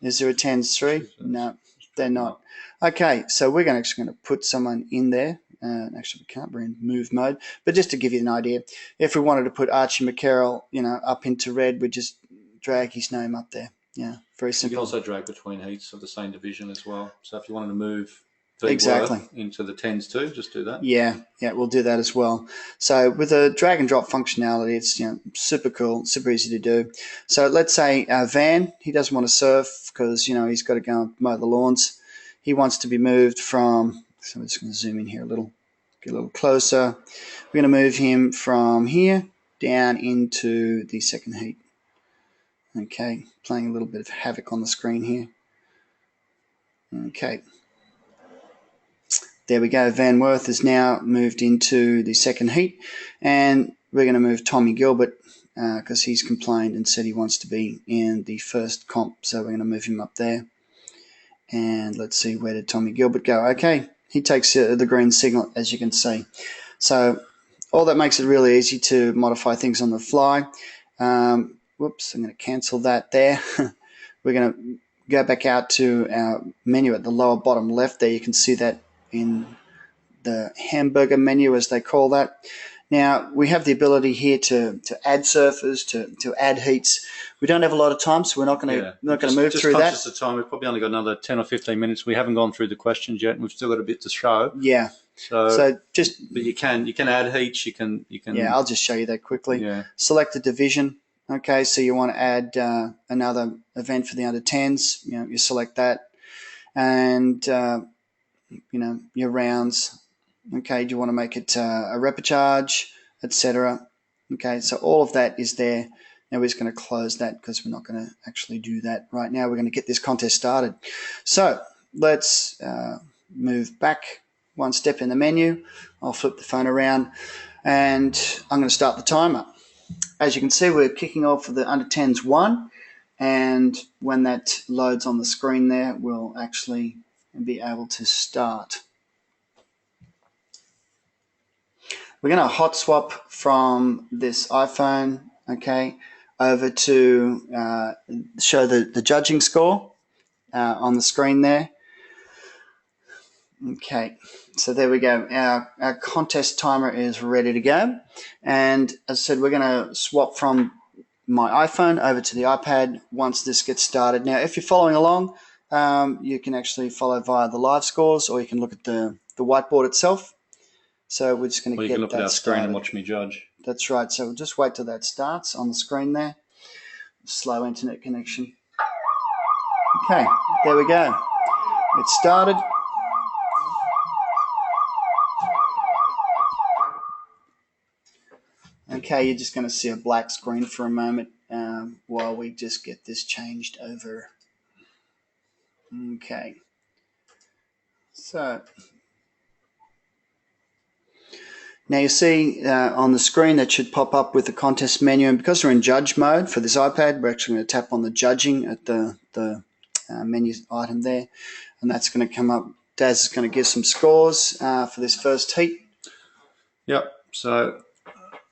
Is there a 10s 3? No, they're not. Okay, so we're actually going to put someone in there. Actually, we can't. We're in move mode. But just to give you an idea, if we wanted to put Archie McCarroll, up into red, we'd just drag his name up there. Yeah, very simple. You can also drag between heats of the same division as well. So if you wanted to move exactly into the 10s too, just do that. Yeah, we'll do that as well. So with a drag and drop functionality, it's super cool, super easy to do. So let's say Van, he doesn't want to surf because he's got to go and mow the lawns. He wants to be moved from. So I'm just going to zoom in here a little, get a little closer. We're going to move him from here down into the second heat. Okay, playing a little bit of havoc on the screen here. Okay. There we go. Van Worth has now moved into the second heat, and we're going to move Tommy Gilbert because he's complained and said he wants to be in the first comp, so we're going to move him up there. And let's see, where did Tommy Gilbert go? Okay, he takes the green signal, as you can see. So all that makes it really easy to modify things on the fly. Whoops, I'm going to cancel that there. We're going to go back out to our menu at the lower bottom left there. You can see that in the hamburger menu, as they call that. Now, we have the ability here to add surfers, to add heats. We don't have a lot of time, so we're not going to move through that. Just conscious of time, we've probably only got another 10 or 15 minutes. We haven't gone through the questions yet, and we've still got a bit to show. Yeah. But you can add heats. You can. Yeah, I'll just show you that quickly. Yeah. Select a division. Okay, so you want to add another event for the under 10s. You select that, and your rounds. Okay, do you want to make it a repecharge, etc.? Okay, so all of that is there. Now we're just going to close that because we're not going to actually do that right now. We're going to get this contest started. So let's move back one step in the menu. I'll flip the phone around, and I'm going to start the timer. As you can see, we're kicking off for the under 10s 1, and when that loads on the screen there, we'll actually be able to start. We're going to hot swap from this iPhone, okay, over to show the judging score on the screen there. Okay, so there we go. Our contest timer is ready to go. And as I said, we're going to swap from my iPhone over to the iPad once this gets started. Now, if you're following along, you can actually follow via the live scores, or you can look at the whiteboard itself. So we're just going to get that started. You can look at our screen and watch me judge. That's right. So we'll just wait till that starts on the screen there. Slow internet connection. Okay, there we go. It started. Okay, you're just going to see a black screen for a moment while we just get this changed over. Okay. So now you see on the screen that should pop up with the contest menu, and because we're in judge mode for this iPad, we're actually going to tap on the judging at the menu item there, and that's going to come up. Daz is going to give some scores for this first heat. Yep. So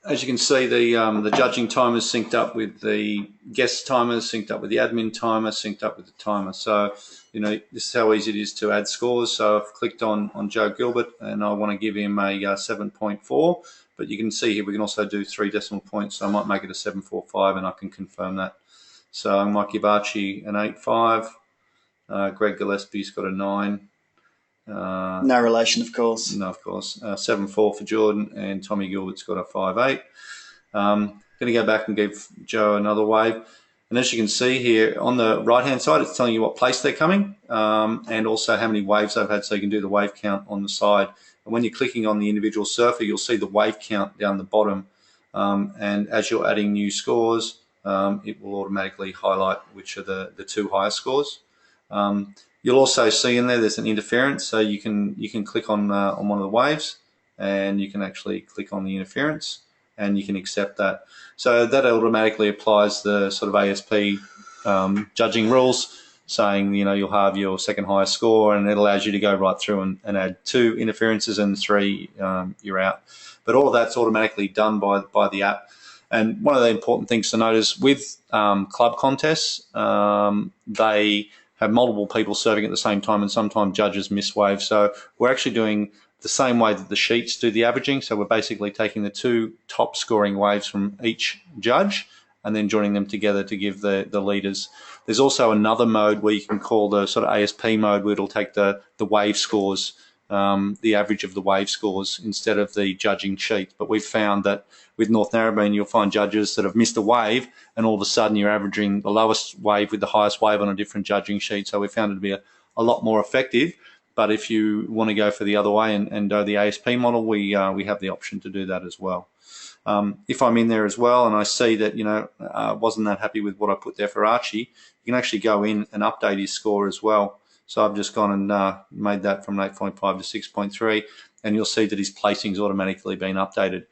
as you can see, the judging timer is synced up with the guest timer, synced up with the admin timer, synced up with the timer. So this is how easy it is to add scores. So I've clicked on Joe Gilbert, and I want to give him a 7.4. But you can see here we can also do 3 decimal points. So I might make it a 7.45, and I can confirm that. So I might give Archie an 8.5. Greg Gillespie's got a 9. No relation, of course. No, of course. 7.4 for Jordan, and Tommy Gilbert's got a 5.8. Going to go back and give Joe another wave. And as you can see here on the right-hand side, it's telling you what place they're coming and also how many waves they've had, so you can do the wave count on the side. And when you're clicking on the individual surfer, you'll see the wave count down the bottom. And as you're adding new scores, it will automatically highlight which are the 2 highest scores. You'll also see in there's an interference, so you can click on one of the waves, and you can actually click on the interference, and you can accept that. So that automatically applies the sort of ASP judging rules, saying you'll have your second highest score, and it allows you to go right through and add 2 interferences, and 3 you're out. But all of that's automatically done by the app. And one of the important things to note is with club contests, they have multiple people serving at the same time, and sometimes judges miss waves. So we're actually doing the same way that the sheets do the averaging. So we're basically taking the 2 top scoring waves from each judge and then joining them together to give the leaders. There's also another mode where you can call the sort of ASP mode, where it'll take the wave scores, the average of the wave scores instead of the judging sheet. But we've found that with North Narrabeen, you'll find judges that have missed a wave, and all of a sudden you're averaging the lowest wave with the highest wave on a different judging sheet. So we found it to be a lot more effective. But if you want to go for the other way and do the ASP model, we have the option to do that as well. If I'm in there as well and I see that, wasn't that happy with what I put there for Archie, you can actually go in and update his score as well. So I've just gone and made that from 8.5 to 6.3, and you'll see that his placing's automatically been updated.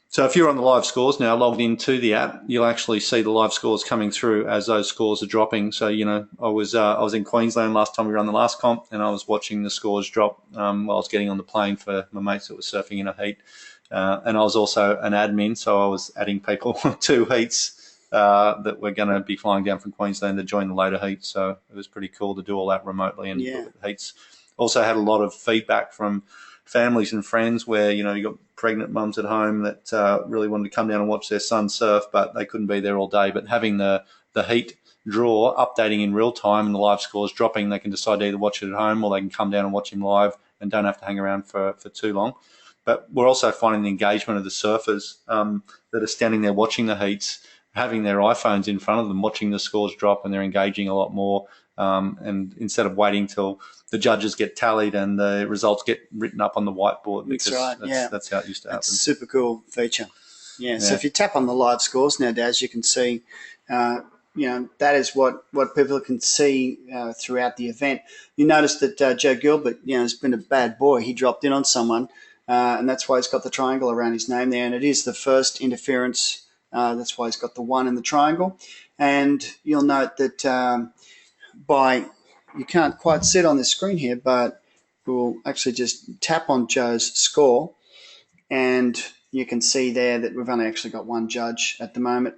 So if you're on the live scores now, logged into the app, you'll actually see the live scores coming through as those scores are dropping. So, I was in Queensland last time we were on the last comp, and I was watching the scores drop while I was getting on the plane for my mates that were surfing in a heat. And I was also an admin, so I was adding people to heats that were going to be flying down from Queensland to join the later heats. So it was pretty cool to do all that remotely and look at the heats. Also had a lot of feedback from families and friends where, you got pregnant mums at home that really wanted to come down and watch their son surf, but they couldn't be there all day. But having the heat draw updating in real time and the live scores dropping, they can decide to either watch it at home or they can come down and watch him live and don't have to hang around for too long. But we're also finding the engagement of the surfers that are standing there watching the heats, having their iPhones in front of them, watching the scores drop, and they're engaging a lot more. And instead of waiting till the judges get tallied and the results get written up on the whiteboard, because that's how it used to happen. That's a super cool feature. Yeah. So if you tap on the live scores now, Daz, you can see, that is what people can see throughout the event. You notice that Joe Gilbert, has been a bad boy. He dropped in on someone. And that's why he's got the triangle around his name there. And it is the first interference. That's why he's got the 1 in the triangle. And you'll note that you can't quite see it on the screen here, but we'll actually just tap on Joe's score. And you can see there that we've only actually got one judge at the moment.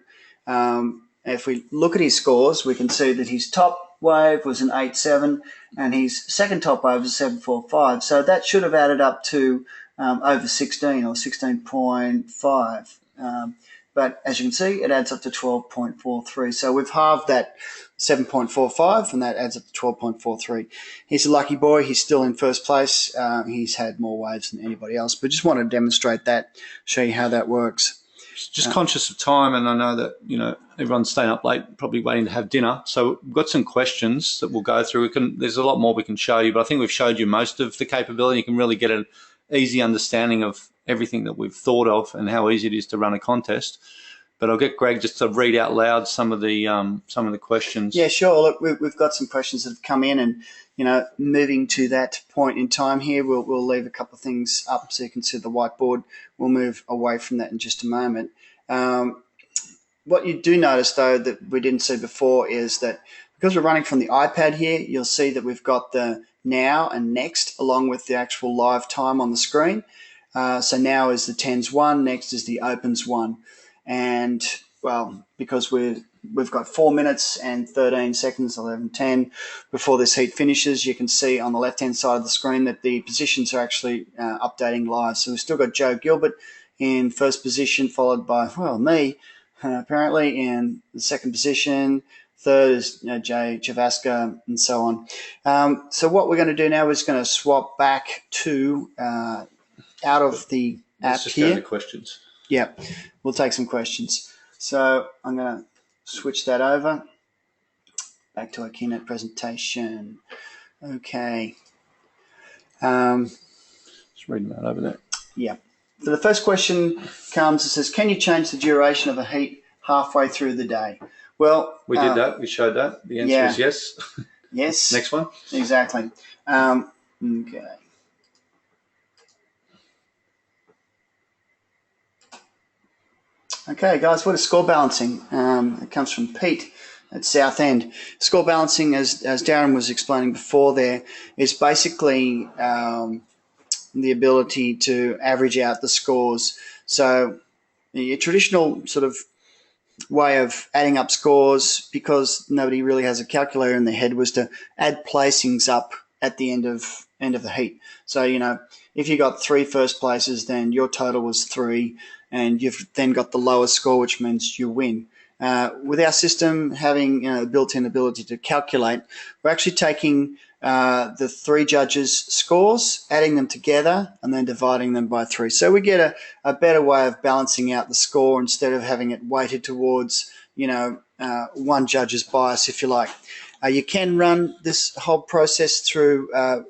If we look at his scores, we can see that his top wave was an 8.7 and his second top wave was a 7.45. So that should have added up to over 16 or 16.5. But as you can see, it adds up to 12.43. So we've halved that 7.45 and that adds up to 12.43. He's a lucky boy. He's still in first place. He's had more waves than anybody else. But just wanted to demonstrate that, show you how that works. Just conscious of time, and I know that, everyone's staying up late, probably waiting to have dinner. So we've got some questions that we'll go through. There's a lot more we can show you, but I think we've showed you most of the capability. You can really get an easy understanding of everything that we've thought of and how easy it is to run a contest. But I'll get Greg just to read out loud some of the questions. Yeah, sure. Look, we've got some questions that have come in, and moving to that point in time here, we'll leave a couple of things up so you can see the whiteboard. We'll move away from that in just a moment. What you do notice, though, that we didn't see before is that because we're running from the iPad here, you'll see that we've got the now and next along with the actual live time on the screen. So now is the 10s 1, next is the opens 1. And, well, because we've got 4 minutes and 13 seconds, 11:10, before this heat finishes, you can see on the left-hand side of the screen that the positions are actually updating live. So we've still got Joe Gilbert in first position, followed by, me, apparently, in the second position. Third is Jay Javaska, and so on. So what we're going to do now is going to swap back to out of the app Let's just here. go to questions. Yeah, we'll take some questions. So I'm going to switch that over. Back to our keynote presentation. Okay. Just reading that over there. Yeah. So the first question comes, it says, can you change the duration of a heat halfway through the day? Well, we did that. We showed that. The answer is yes. Yes. Next one. Exactly. Okay. Okay, guys, what is score balancing? It comes from Pete at Southend. Score balancing, as Darren was explaining before there, is basically the ability to average out the scores. So the traditional sort of way of adding up scores, because nobody really has a calculator in their head, was to add placings up at the end of the heat. So, if you got 3 first places, then your total was 3, and you've then got the lowest score, which means you win. With our system having a built-in ability to calculate, we're actually taking the 3 judges' scores, adding them together, and then dividing them by 3. So we get a better way of balancing out the score instead of having it weighted towards, one judge's bias, if you like. You can run this whole process through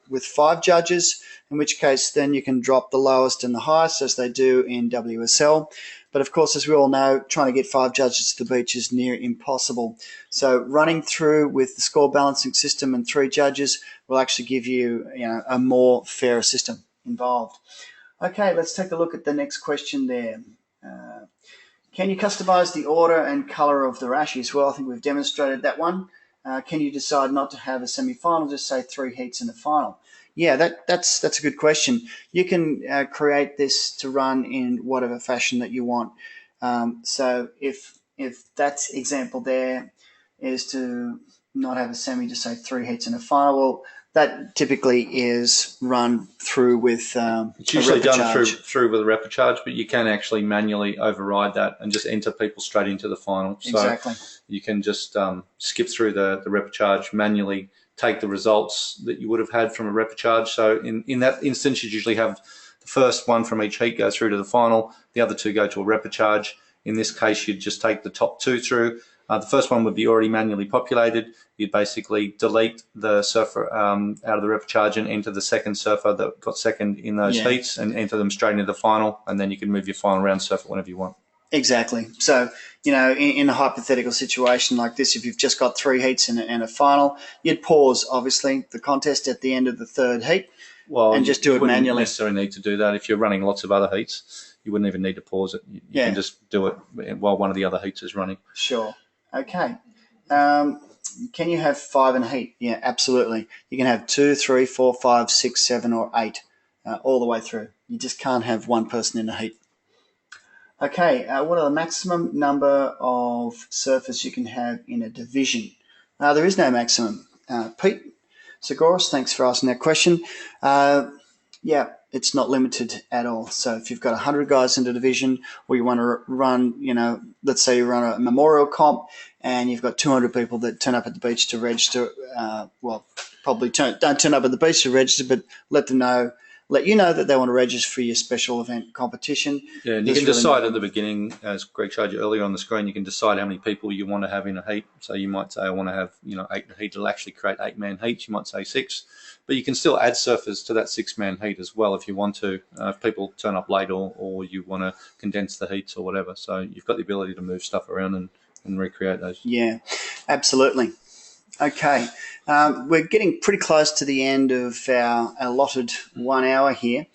with 5 judges, in which case then you can drop the lowest and the highest as they do in WSL. But of course, as we all know, trying to get 5 judges to the beach is near impossible. So running through with the score balancing system and 3 judges will actually give you, a more fairer system involved. Okay, let's take a look at the next question there. Can you customize the order and color of the rashies? Well, I think we've demonstrated that one. Can you decide not to have a semi-final, just say 3 heats in the final? Yeah, that's a good question. You can create this to run in whatever fashion that you want. So if that example there is to not have a semi, just say 3 heats in a final, well, that typically is run through with it's usually done through with a replicharge, but you can actually manually override that and just enter people straight into the final. Exactly. So you can just skip through the replicharge, manually take the results that you would have had from a replicharge. So in that instance, you usually have the first one from each heat go through to the final. The other 2 go to a replicharge. In this case, you'd just take the top 2 through. The first one would be already manually populated. You'd basically delete the surfer out of the replicharge and enter the second surfer that got second in those heats and enter them straight into the final, and then you can move your final round surfer whenever you want. Exactly. So, in a hypothetical situation like this, if you've just got 3 heats and a final, you'd pause, obviously, the contest at the end of the 3rd heat and just do it manually. You wouldn't necessarily need to do that. If you're running lots of other heats, you wouldn't even need to pause it. You can just do it while one of the other heats is running. Sure. Okay. Can you have 5 in a heat? Yeah, absolutely. You can have 2, 3, 4, 5, 6, 7, or 8 all the way through. You just can't have one person in a heat. Okay, what are the maximum number of surfers you can have in a division? There is no maximum. Pete, so Geros, thanks for asking that question. Yeah, it's not limited at all. So if you've got 100 guys in the division, or you want to run, let's say you run a memorial comp and you've got 200 people that turn up at the beach to register, probably don't turn up at the beach to register, but let you know that they want to register for your special event competition. Yeah, and you can decide at the beginning, as Greg showed you earlier on the screen, you can decide how many people you want to have in a heat. So you might say, I want to have 8 in a heat. It'll actually create 8-man heats. You might say 6. But you can still add surfers to that 6-man heat as well if you want to, if people turn up late or you want to condense the heats or whatever. So you've got the ability to move stuff around and recreate those. Yeah, absolutely. Okay, we're getting pretty close to the end of our allotted 1 hour here.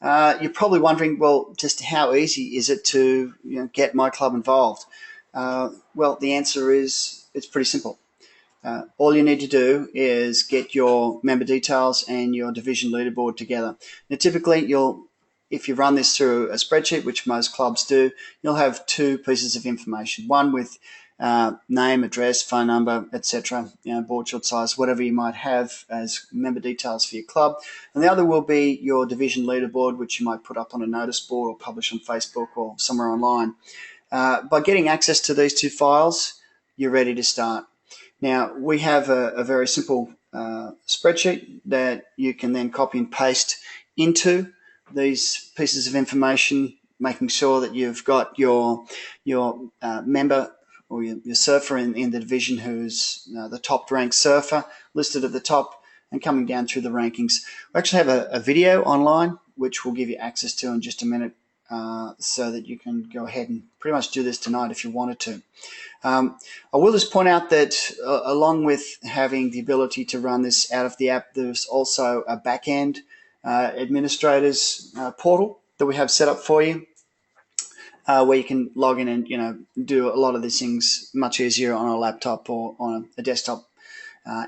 You're probably wondering, well, just how easy is it to get my club involved? Well, the answer is it's pretty simple. All you need to do is get your member details and your division leaderboard together. Now, typically, if you run this through a spreadsheet, which most clubs do, you'll have 2 pieces of information. One with name, address, phone number, etc., board short size, whatever you might have as member details for your club. And the other will be your division leaderboard, which you might put up on a notice board or publish on Facebook or somewhere online. By getting access to these 2 files, you're ready to start. Now, we have a very simple spreadsheet that you can then copy and paste into these pieces of information, making sure that you've got your member or your surfer in the division who's the top ranked surfer listed at the top and coming down through the rankings. We actually have a video online which we'll give you access to in just a minute so that you can go ahead and pretty much do this tonight if you wanted to. I will just point out that along with having the ability to run this out of the app, there's also a back-end administrators portal that we have set up for you where you can log in and do a lot of these things much easier on a laptop or on a desktop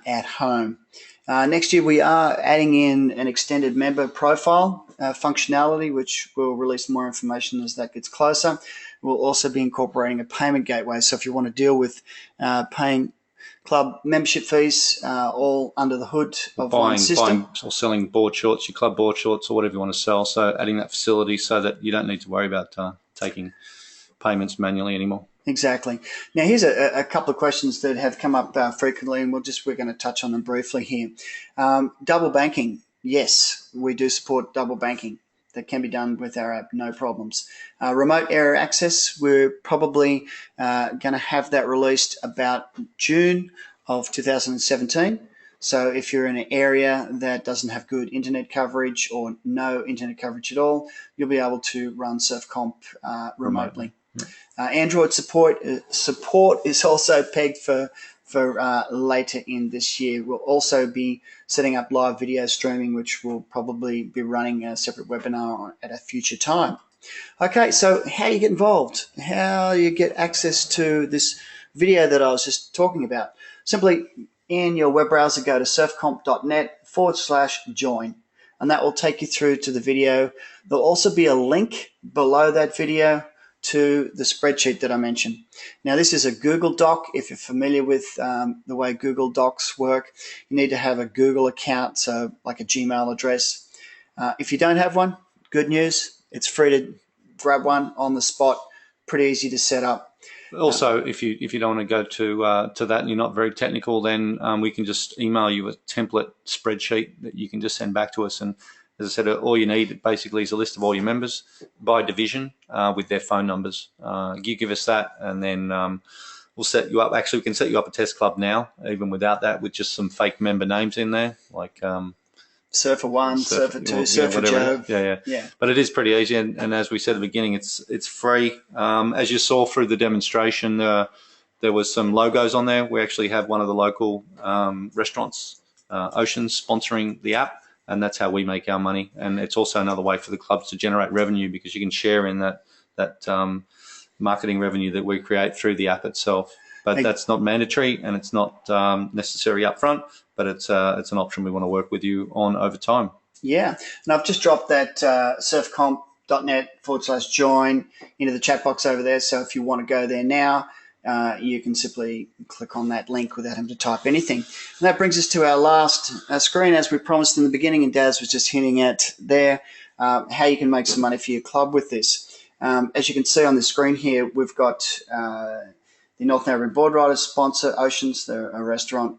at home. Next year we are adding in an extended member profile functionality, which we'll release more information as that gets closer. We'll also be incorporating a payment gateway. So if you want to deal with paying club membership fees all under the hood of one system. Buying or selling board shorts, your club board shorts or whatever you want to sell. So adding that facility so that you don't need to worry about taking payments manually anymore. Exactly. Now, here's a couple of questions that have come up frequently, and we're going to touch on them briefly here. Double banking. Yes, we do support double banking. That can be done with our app, no problems. Remote area access, we're probably going to have that released about June of 2017. So if you're in an area that doesn't have good internet coverage or no internet coverage at all, you'll be able to run Surfcomp remotely. Android support is also pegged for later in this year. We'll also be setting up live video streaming, which will probably be running a separate webinar at a future time. Okay, so how you get involved, how you get access to this video that I was just talking about. Simply in your web browser, go to surfcomp.net/join, and that will take you through to the video. There'll also be a link below that video to the spreadsheet that I mentioned. Now, this is a Google Doc. If you're familiar with the way Google Docs work, you need to have a Google account, so like a Gmail address. If you don't have one, good news. It's free to grab one on the spot. Pretty easy to set up. Also, if you don't want to go to that and you're not very technical, then we can just email you a template spreadsheet that you can just send back to us. And as I said, all you need basically is a list of all your members by division with their phone numbers. You give us that, and then we'll set you up. Actually, we can set you up a test club now, even without that, with just some fake member names in there, like Surfer 1, Surfer 2, Surfer Joe. Yeah. But it is pretty easy, and as we said at the beginning, it's free. As you saw through the demonstration, there was some logos on there. We actually have one of the local restaurants, Oceans, sponsoring the app, and that's how we make our money. And it's also another way for the clubs to generate revenue, because you can share in that marketing revenue that we create through the app itself. But that's not mandatory, and it's not necessary upfront, but it's an option we want to work with you on over time. Yeah, and I've just dropped that surfcomp.net/join into the chat box over there. So if you want to go there now, you can simply click on that link without having to type anything. And that brings us to our last screen, as we promised in the beginning, and Daz was just hinting at there, how you can make some money for your club with this. As you can see on the screen here, we've got the North Melbourne Board Riders sponsor, Oceans, they're a restaurant.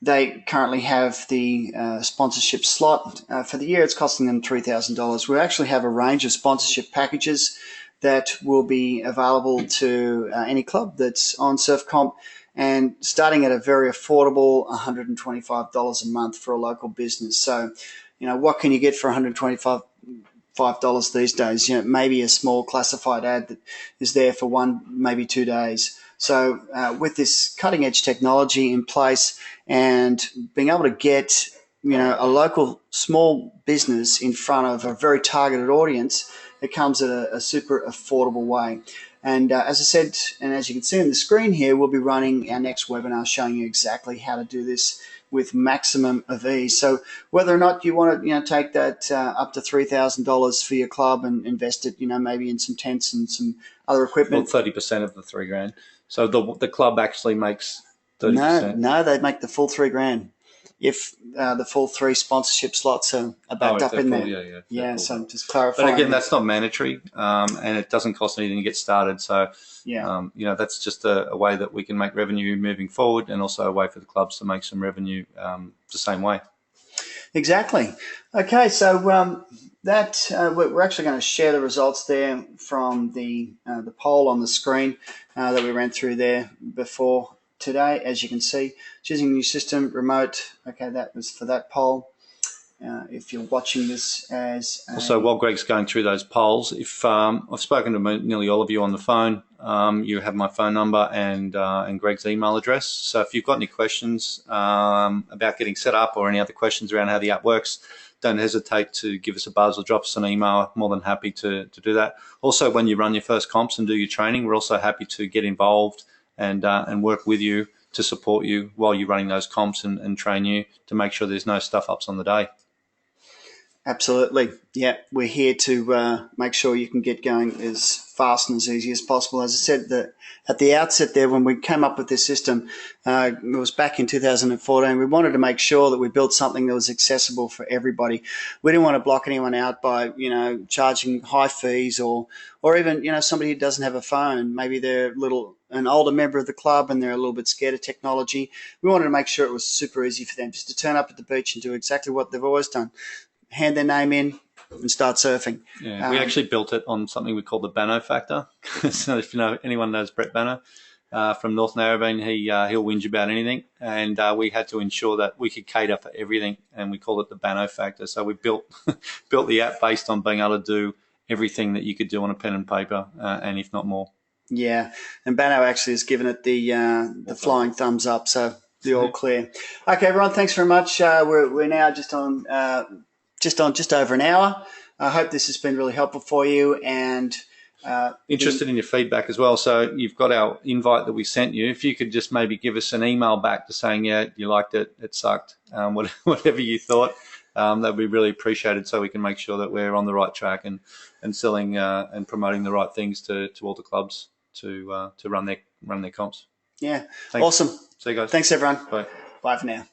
They currently have the sponsorship slot. For the year, it's costing them $3,000. We actually have a range of sponsorship packages that will be available to any club that's on Surfcomp, and starting at a very affordable $125 a month for a local business. So, what can you get for $125 these days? Maybe a small classified ad that is there for 1, maybe 2 days. So with this cutting edge technology in place and being able to get a local small business in front of a very targeted audience, it comes at a super affordable way. And as I said, and as you can see on the screen here, we'll be running our next webinar showing you exactly how to do this with maximum of ease. So whether or not you want to take that up to $3,000 for your club and invest it maybe in some tents and some other equipment. Well, 30% of the $3,000. So the club actually makes 30%. No, they make the full $3,000 if the full 3 sponsorship slots are backed up in there. Yeah. So just clarifying. But again, that's not mandatory, and it doesn't cost anything to get started. So that's just a way that we can make revenue moving forward, and also a way for the clubs to make some revenue the same way. Exactly. Okay, so we're actually going to share the results there from the poll on the screen that we ran through there before today. As you can see, choosing new system, remote. Okay, that was for that poll. If you're watching this as also, while Greg's going through those polls, if I've spoken to nearly all of you on the phone, you have my phone number and Greg's email address. So if you've got any questions about getting set up, or any other questions around how the app works, don't hesitate to give us a buzz or drop us an email. More than happy to do that. Also, when you run your first comps and do your training, we're also happy to get involved and work with you to support you while you're running those comps and train you to make sure there's no stuff ups on the day. Absolutely. Yeah, we're here to make sure you can get going as fast and as easy as possible. As I said at the outset there, when we came up with this system, it was back in 2014. We wanted to make sure that we built something that was accessible for everybody. We didn't want to block anyone out by, charging high fees or even, somebody who doesn't have a phone. Maybe they're an older member of the club and they're a little bit scared of technology. We wanted to make sure it was super easy for them just to turn up at the beach and do exactly what they've always done. Hand their name in and start surfing. Yeah, we actually built it on something we call the Bano factor. So if anyone knows Brett Bano, from North Narrabeen. He'll whinge about anything, and we had to ensure that we could cater for everything, and we call it the Bano factor. So we built built the app based on being able to do everything that you could do on a pen and paper, and if not more. Yeah, and Bano actually has given it the flying thumbs up, so the all clear. Okay, everyone, thanks very much. We're now just over an hour. I hope this has been really helpful for you, and interested in your feedback as well. So you've got our invite that we sent you. If you could just maybe give us an email back to saying, yeah, you liked it, it sucked, whatever you thought, that'd be really appreciated, so we can make sure that we're on the right track and selling and promoting the right things to all the clubs to run their comps. Yeah, Thanks. awesome. See you guys. Thanks, everyone. Bye. Bye for now.